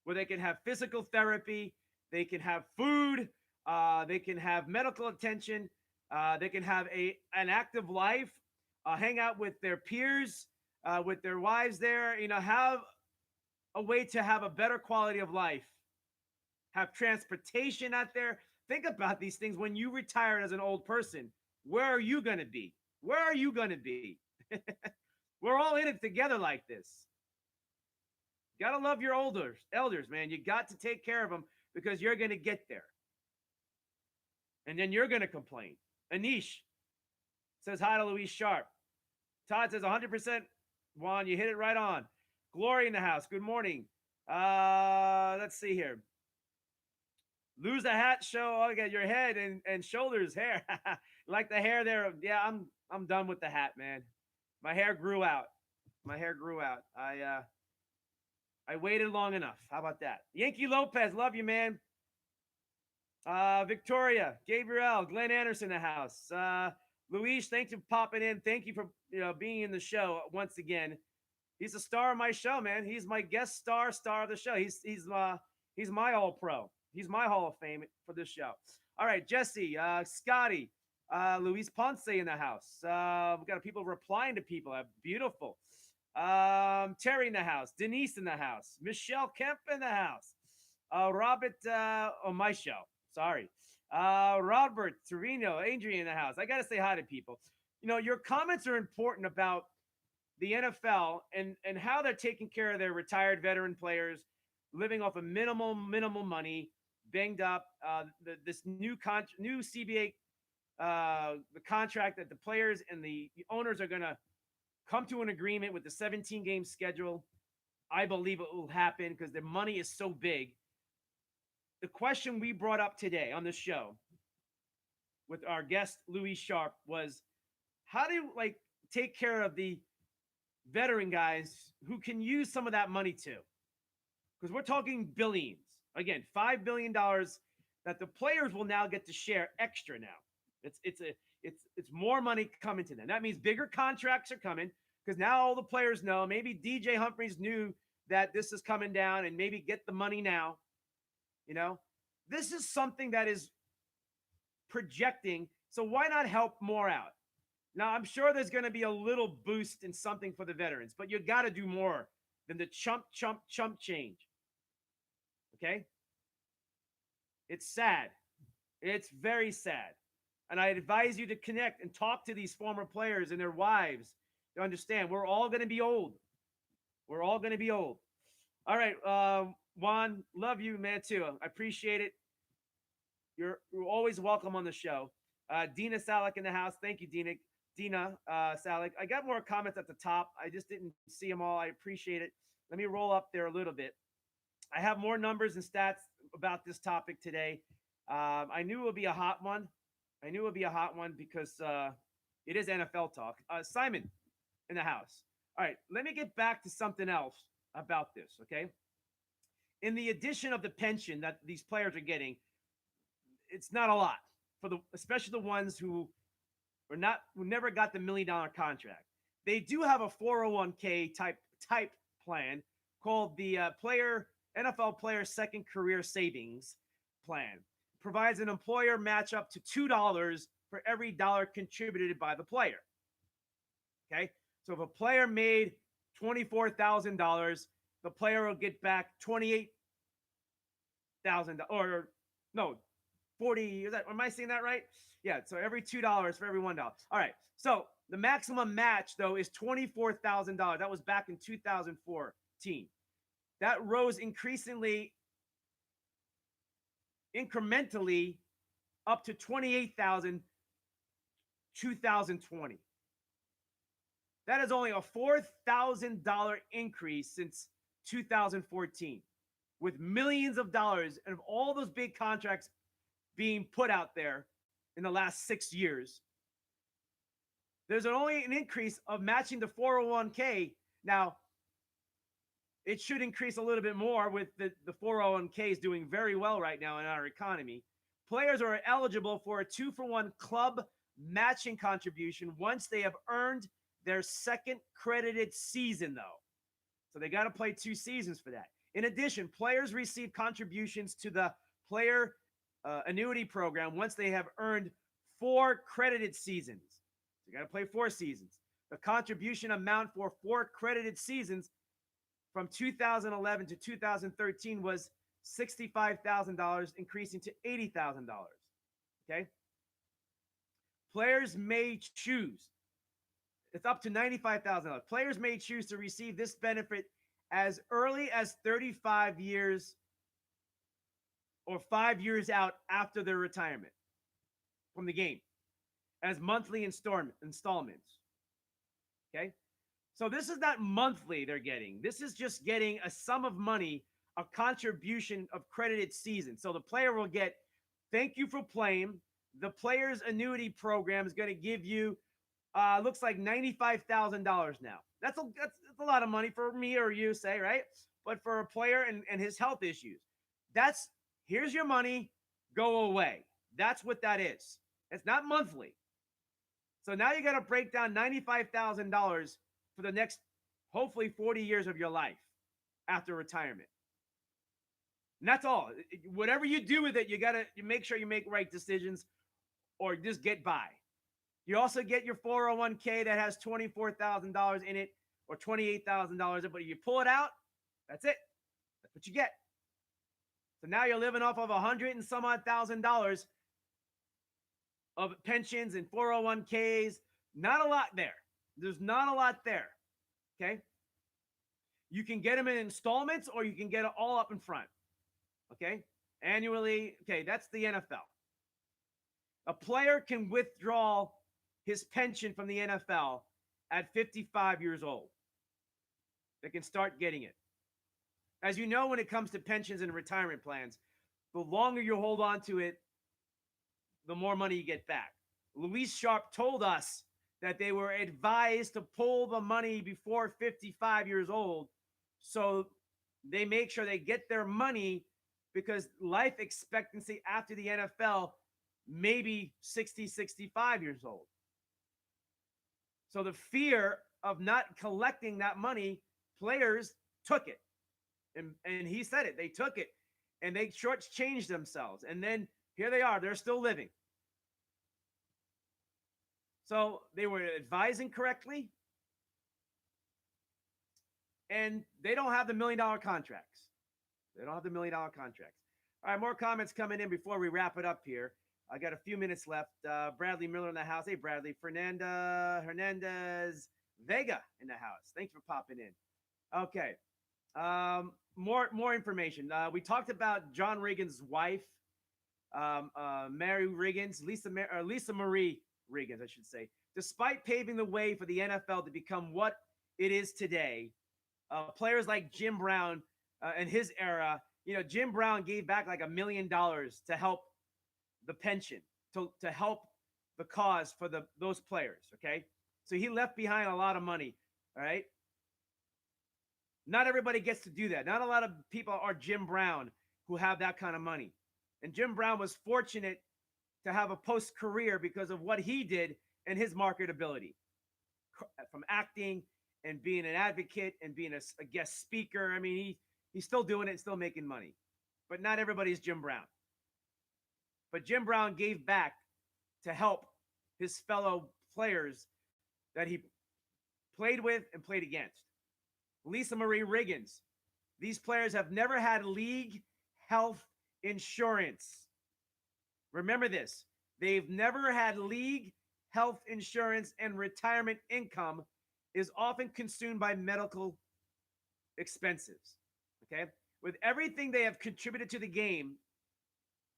where they can have physical therapy, they can have food, they can have medical attention, they can have an active life, hang out with their peers, with their wives there, have a way to have a better quality of life, have transportation out there. Think about these things when you retire as an old person. Where are you going to be? Where are you going to be? We're all in it together like this. You got to love your elders, man. You got to take care of them because you're going to get there. And then you're going to complain. Anish says hi to Luis Sharpe. Todd says 100%. Juan, you hit it right on. Glory in the house. Good morning. Let's see here. Lose a hat show. Oh, got your head and shoulders hair. Like the hair there. Yeah, I'm done with the hat, man. My hair grew out. I waited long enough. How about that? Yankee Lopez, love you, man. Victoria, Gabriel, Glenn Anderson in the house. Luis, thanks for popping in. Thank you for being in the show once again. He's a star of my show, man. He's my guest star of the show. He's my all pro. He's my Hall of Fame for this show. All right, Jesse, Scotty, Luis Ponce in the house. We got people replying to people. Beautiful. Terry in the house. Denise in the house. Michelle Kemp in the house. Robert on my show. Sorry. Robert Torino, Adrian in the house. I got to say hi to people. Your comments are important about the NFL and how they're taking care of their retired veteran players, living off of minimal money, banged up. This new CBA, the contract that the players and the owners are going to come to an agreement with the 17-game schedule. I believe it will happen because their money is so big. The question we brought up today on the show with our guest, Luis Sharpe, was how do you take care of the veteran guys who can use some of that money too? Because we're talking billions. Again, $5 billion that the players will now get to share extra now. It's more money coming to them. That means bigger contracts are coming because now all the players know. Maybe DJ Humphries knew that this is coming down and maybe get the money now. This is something that is projecting. So why not help more out? Now, I'm sure there's going to be a little boost in something for the veterans, but you got to do more than the chump change. Okay? It's sad. It's very sad. And I advise you to connect and talk to these former players and their wives to understand we're all going to be old. We're all going to be old. All right, Juan, love you, man, too. I appreciate it. You're always welcome on the show. Dina Salek in the house. Thank you, Dina Salek. I got more comments at the top. I just didn't see them all. I appreciate it. Let me roll up there a little bit. I have more numbers and stats about this topic today. I knew it would be a hot one. Because it is NFL talk. Simon in the house. All right, let me get back to something else about this, okay? In the addition of the pension that these players are getting, it's not a lot especially the ones who never got the $1 million contract. They do have a 401k type plan called the NFL Player Second Career Savings Plan. Provides an employer match up to $2 for every dollar contributed by the player. Okay, so if a player made $24,000, the player will get back $28,000 or no, 40. Am I saying that right? Yeah. So every $2 for every $1. All right. So the maximum match though is $24,000. That was back in 2014. That rose incrementally up to $28,000 2020. That is only a $4,000 increase since 2014, with millions of dollars and all those big contracts being put out there in the last 6 years. There's only an increase of matching the 401k. Now, it should increase a little bit more with the 401ks doing very well right now in our economy. Players are eligible for a 2-for-1 club matching contribution once they have earned their second credited season, though. So they got to play 2 seasons for that. In addition, players receive contributions to the player annuity program once they have earned 4 credited seasons. So you got to play 4 seasons. The contribution amount for 4 credited seasons from 2011 to 2013 was $65,000, increasing to $80,000. Okay? Players may choose. It's up to $95,000. Players may choose to receive this benefit as early as 35 years or 5 years out after their retirement from the game as monthly installments. Okay? So this is not monthly they're getting. This is just getting a sum of money, a contribution of credited season. So the player will get, thank you for playing. The player's annuity program is going to give you, looks like $95,000 now. That's a lot of money for me or you, say, right? But for a player and his health issues, here's your money, go away. That's what that is. It's not monthly. So now you got to break down $95,000 for the next, hopefully, 40 years of your life after retirement. And that's all. Whatever you do with it, you got to make sure you make right decisions or just get by. You also get your 401k that has $24,000 in it or $28,000. But if you pull it out, that's it. That's what you get. So now you're living off of $100 and some odd $1,000 of pensions and 401ks. Not a lot there. There's not a lot there. Okay. You can get them in installments or you can get it all up in front. Okay. Annually. Okay. That's the NFL. A player can withdraw his pension from the NFL at 55 years old. They can start getting it. As you know, when it comes to pensions and retirement plans, the longer you hold on to it, the more money you get back. Luis Sharpe told us that they were advised to pull the money before 55 years old so they make sure they get their money, because life expectancy after the NFL may be 60, 65 years old. So the fear of not collecting that money, players took it. And he said it. They took it and they shortchanged themselves. And then here they are. They're still living. So they were advising correctly. And they don't have the $1 million contracts. They don't have the $1 million contracts. All right, more comments coming in before we wrap it up here. I got a few minutes left. Bradley Miller in the house. Hey, Bradley. Hernandez Vega in the house. Thanks for popping in. Okay. More information. We talked about John Riggins' wife, Mary Riggins, Lisa Marie Riggins, I should say. Despite paving the way for the NFL to become what it is today, players like Jim Brown in his era, Jim Brown gave back like $1 million to help the pension, to help the cause for those players. Okay, so he left behind a lot of money. All right. Not everybody gets to do that. Not a lot of people are Jim Brown who have that kind of money. And Jim Brown was fortunate to have a post-career because of what he did and his marketability. From acting and being an advocate and being a guest speaker. I mean, he's still doing it and still making money. But not everybody's Jim Brown. But Jim Brown gave back to help his fellow players that he played with and played against. Lisa Marie Riggins. These players have never had league health insurance. Remember this. They've never had league health insurance, and retirement income is often consumed by medical expenses. Okay? With everything they have contributed to the game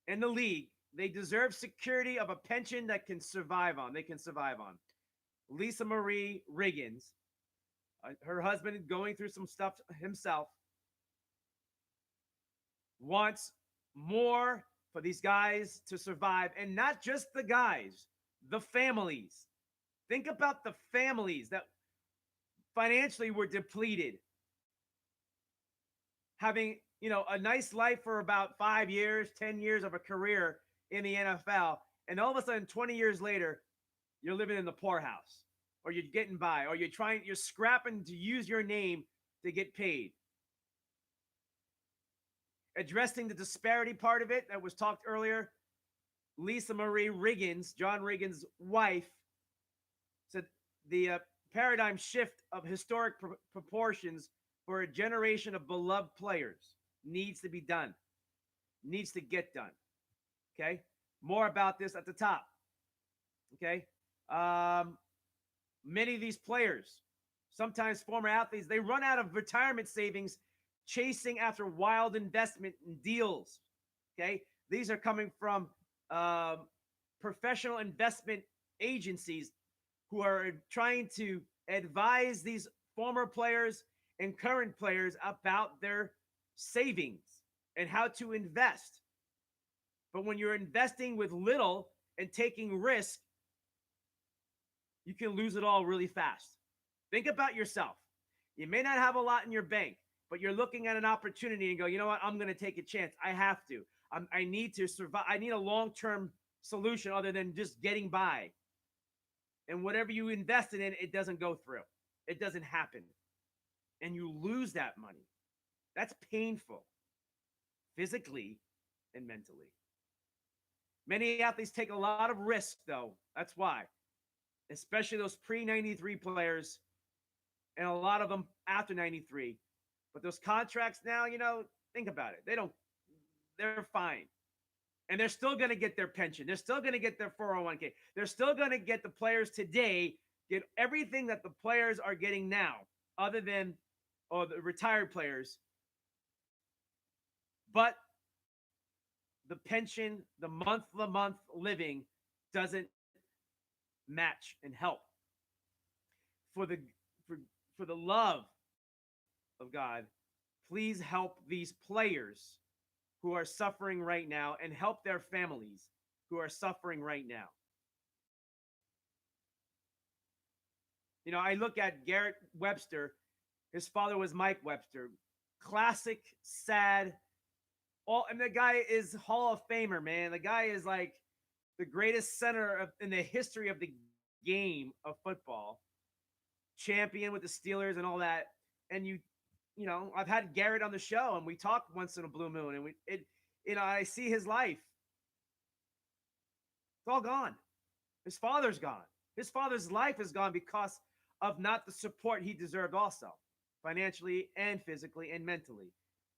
and the league, they deserve security of a pension that can survive on. They can survive on. Lisa Marie Riggins, her husband going through some stuff himself, wants more for these guys to survive, and not just the guys, the families. Think about the families that financially were depleted, having, a nice life for about 5 years, 10 years of a career in the NFL, and all of a sudden 20 years later, you're living in the poorhouse, or you're getting by, or you're scrapping to use your name to get paid. Addressing the disparity part of it that was talked earlier, Lisa Marie Riggins, John Riggins' wife, said the paradigm shift of historic proportions for a generation of beloved players needs to be done, needs to get done. Okay. More about this at the top. Okay. Many of these players, sometimes former athletes, they run out of retirement savings chasing after wild investment deals. Okay. These are coming from professional investment agencies who are trying to advise these former players and current players about their savings and how to invest. But when you're investing with little and taking risk, you can lose it all really fast. Think about yourself. You may not have a lot in your bank, but you're looking at an opportunity and go, you know what? I'm going to take a chance. I have to. I need to survive. I need a long-term solution other than just getting by. And whatever you invested in, it doesn't go through. It doesn't happen. And you lose that money. That's painful, physically and mentally. Many athletes take a lot of risk, though. That's why. Especially those pre-93 players and a lot of them after 93. But those contracts now, think about it. They're fine. And they're still going to get their pension. They're still going to get their 401k. They're still going to get the players today, get everything that the players are getting now, other than, or the retired players. But the pension, the month-to-month living doesn't match and help. For the love of God, please help these players who are suffering right now and help their families who are suffering right now. I look at Garrett Webster. His father was Mike Webster. Classic, sad. And the guy is Hall of Famer, man. The guy is like the greatest center in the history of the game of football. Champion with the Steelers and all that. And I've had Garrett on the show, and we talk once in a blue moon, and I see his life. It's all gone. His father's gone. His father's life is gone because of not the support he deserved also, financially and physically and mentally.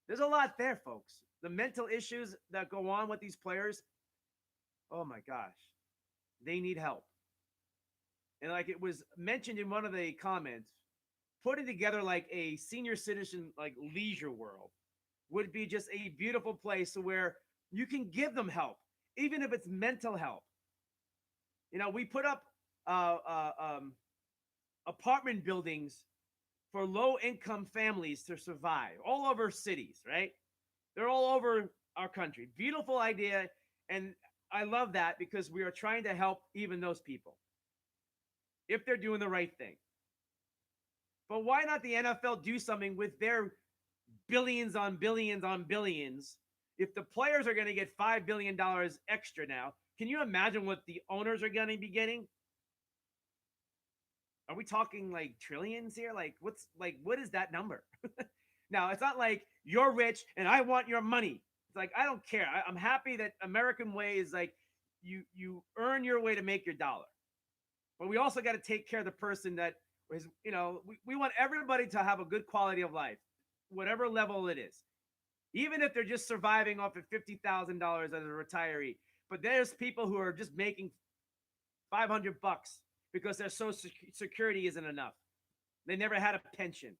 There's a lot there, folks. The mental issues that go on with these players, oh my gosh, they need help. And like it was mentioned in one of the comments, putting together like a senior citizen, like leisure world would be just a beautiful place where you can give them help, even if it's mental help. We put up apartment buildings for low-income families to survive all over cities, right? They're all over our country. Beautiful idea, and I love that because we are trying to help even those people if they're doing the right thing. But why not the NFL do something with their billions on billions on billions? If the players are going to get $5 billion extra now, can you imagine what the owners are going to be getting? Are we talking like trillions here? What is that number? Now, it's not like you're rich and I want your money. It's like, I don't care. I'm happy that American way is like you earn your way to make your dollar. But we also got to take care of the person that is, we want everybody to have a good quality of life, whatever level it is. Even if they're just surviving off of $50,000 as a retiree. But there's people who are just making $500 because their social security isn't enough. They never had a pension.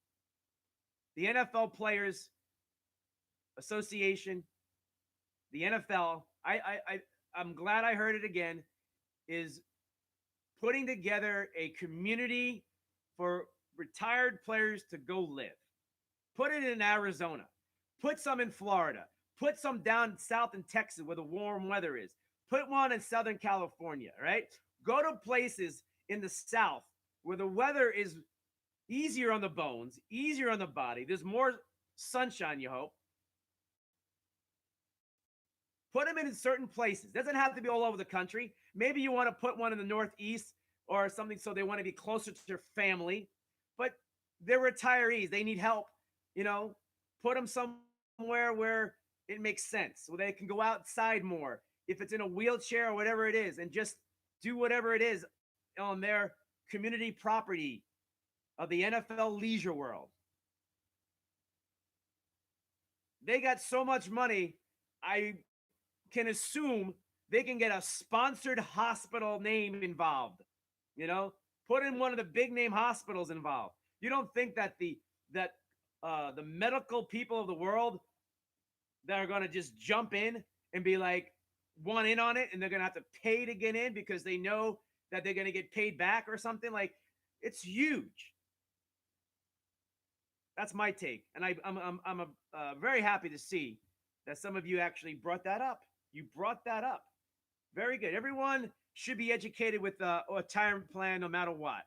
The NFL Players Association, the NFL, I'm glad I heard it again, is putting together a community for retired players to go live. Put it in Arizona. Put some in Florida. Put some down south in Texas where the warm weather is. Put one in Southern California, right? Go to places in the South where the weather is easier on the bones, easier on the body. There's more sunshine, you hope. Put them in certain places. Doesn't have to be all over the country. Maybe you want to put one in the Northeast or something so they want to be closer to their family. But they're retirees. They need help. You know, put them somewhere where it makes sense, where they can go outside more. If it's in a wheelchair or whatever it is, and just do whatever it is on their community property of the NFL leisure world. They got so much money, I can assume they can get a sponsored hospital name involved. You know, put in one of the big name hospitals involved. You don't think that the medical people of the world that are going to just jump in and be like one in on it, and they're going to have to pay to get in because they know that they're going to get paid back or something? Like, it's huge. That's my take, and I'm very happy to see that some of you actually brought that up. You brought that up. Very good. Everyone should be educated with a retirement plan, no matter what.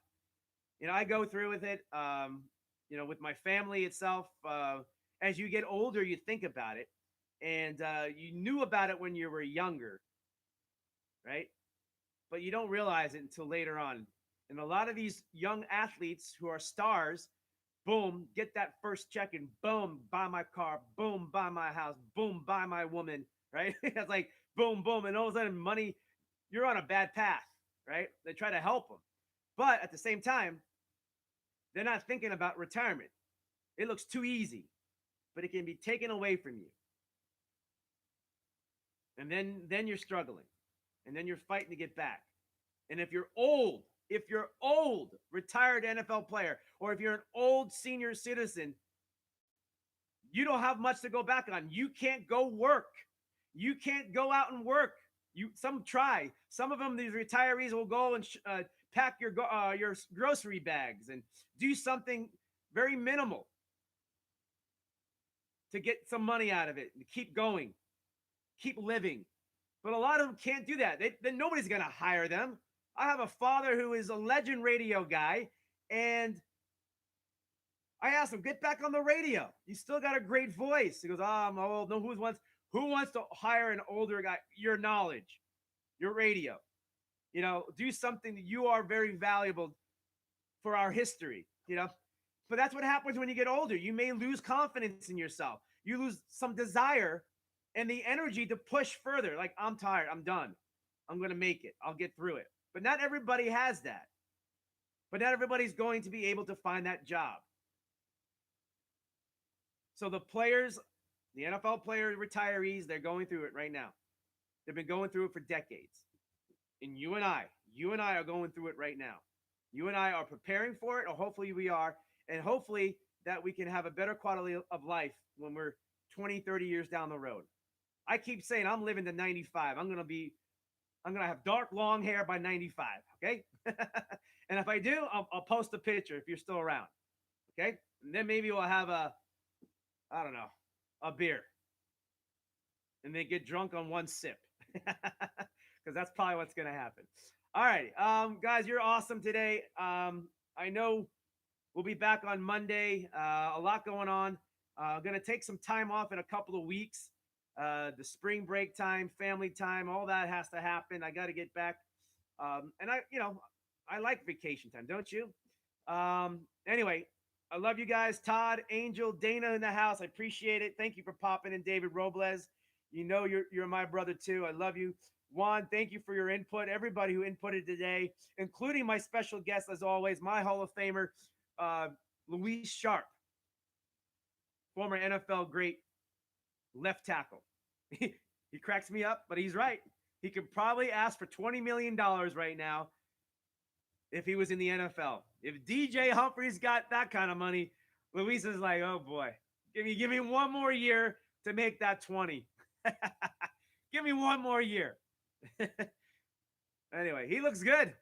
You know, I go through with it. You know, with my family itself. As you get older, you think about it, and you knew about it when you were younger, right? But you don't realize it until later on. And a lot of these young athletes who are stars, boom, get that first check and boom, buy my car, boom, buy my house, boom, buy my woman, right? It's like boom, boom. And all of a sudden, money, you're on a bad path, right? They try to help them. But at the same time, they're not thinking about retirement. It looks too easy, but it can be taken away from you. And then you're struggling. And then you're fighting to get back. And if you're old, retired NFL player, or if you're an old senior citizen, you don't have much to go back on. You can't go work. You can't go out and work. Some try. Some of them, these retirees, will go and pack your grocery bags and do something very minimal to get some money out of it and keep going, keep living. But a lot of them can't do that. Then nobody's going to hire them. I have a father who is a legend radio guy, and I asked him, get back on the radio. You still got a great voice. He goes, I'm old. No, who wants to hire an older guy? Your knowledge, your radio. You know, do something that you are very valuable for our history, you know. But that's what happens when you get older. You may lose confidence in yourself. You lose some desire and the energy to push further. Like, I'm tired. I'm done. I'm going to make it. I'll get through it. But not everybody has that. But not everybody's going to be able to find that job. So the players, the NFL players, retirees, they're going through it right now. They've been going through it for decades. And you and I are going through it right now. You and I are preparing for it, or hopefully we are. And hopefully that we can have a better quality of life when we're 20, 30 years down the road. I keep saying I'm living to 95. I'm going to have dark, long hair by 95. Okay. And if I do, I'll post a picture if you're still around. Okay. And then maybe we'll have a beer and then get drunk on one sip. Because that's probably what's going to happen. All right. Guys, you're awesome today. I know we'll be back on Monday. A lot going on. I'm going to take some time off in a couple of weeks. The spring break time, family time, all that has to happen. I got to get back. And I like vacation time, don't you? Anyway, I love you guys. Todd, Angel, Dana in the house. I appreciate it. Thank you for popping in, David Robles. You know you're my brother too. I love you. Juan, thank you for your input. Everybody who inputted today, including my special guest, as always, my Hall of Famer, Luis Sharpe, former NFL great left tackle. He cracks me up, but he's right. He could probably ask for $20 million right now if he was in the NFL. If DJ Humphries got that kind of money, Luis is like, oh boy, give me one more year to make that 20. Give me one more year. Anyway, he looks good.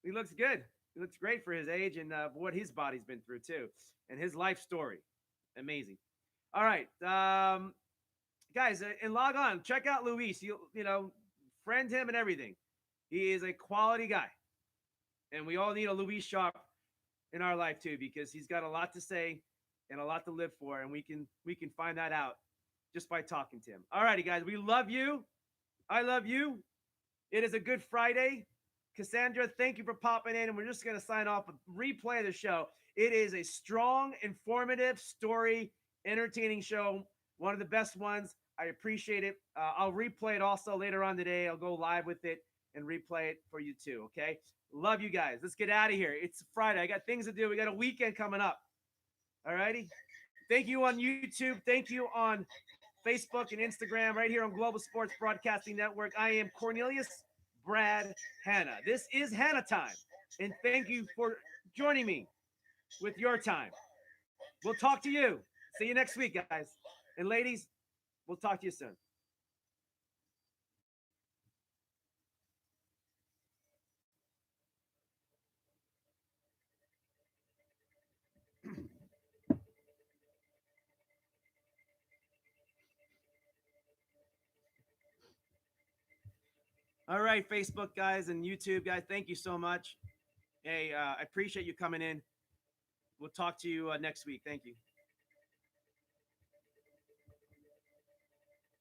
He looks good. He looks great for his age and what his body's been through too, and his life story. Amazing. All right. guys, and log on. Check out Luis. You know, friend him and everything. He is a quality guy, and we all need a Luis Sharpe in our life too, because he's got a lot to say and a lot to live for, and we can find that out just by talking to him. All righty, guys, we love you. I love you. It is a good Friday. Cassandra, thank you for popping in, and we're just going to sign off with replay of the show. It is a strong, informative, story, entertaining show. One of the best ones. I appreciate it. I'll replay it also later on today. I'll go live with it and replay it for you too, okay? Love you guys. Let's get out of here. It's Friday. I got things to do. We got a weekend coming up. All righty? Thank you on YouTube. Thank you on Facebook and Instagram, right here on Global Sports Broadcasting Network. I am Cornelius Brad Hanna. This is Hanna Time. And thank you for joining me with your time. We'll talk to you. See you next week, guys. And ladies, we'll talk to you soon. All right, Facebook guys and YouTube guys, thank you so much. Hey, I appreciate you coming in. We'll talk to you next week. Thank you.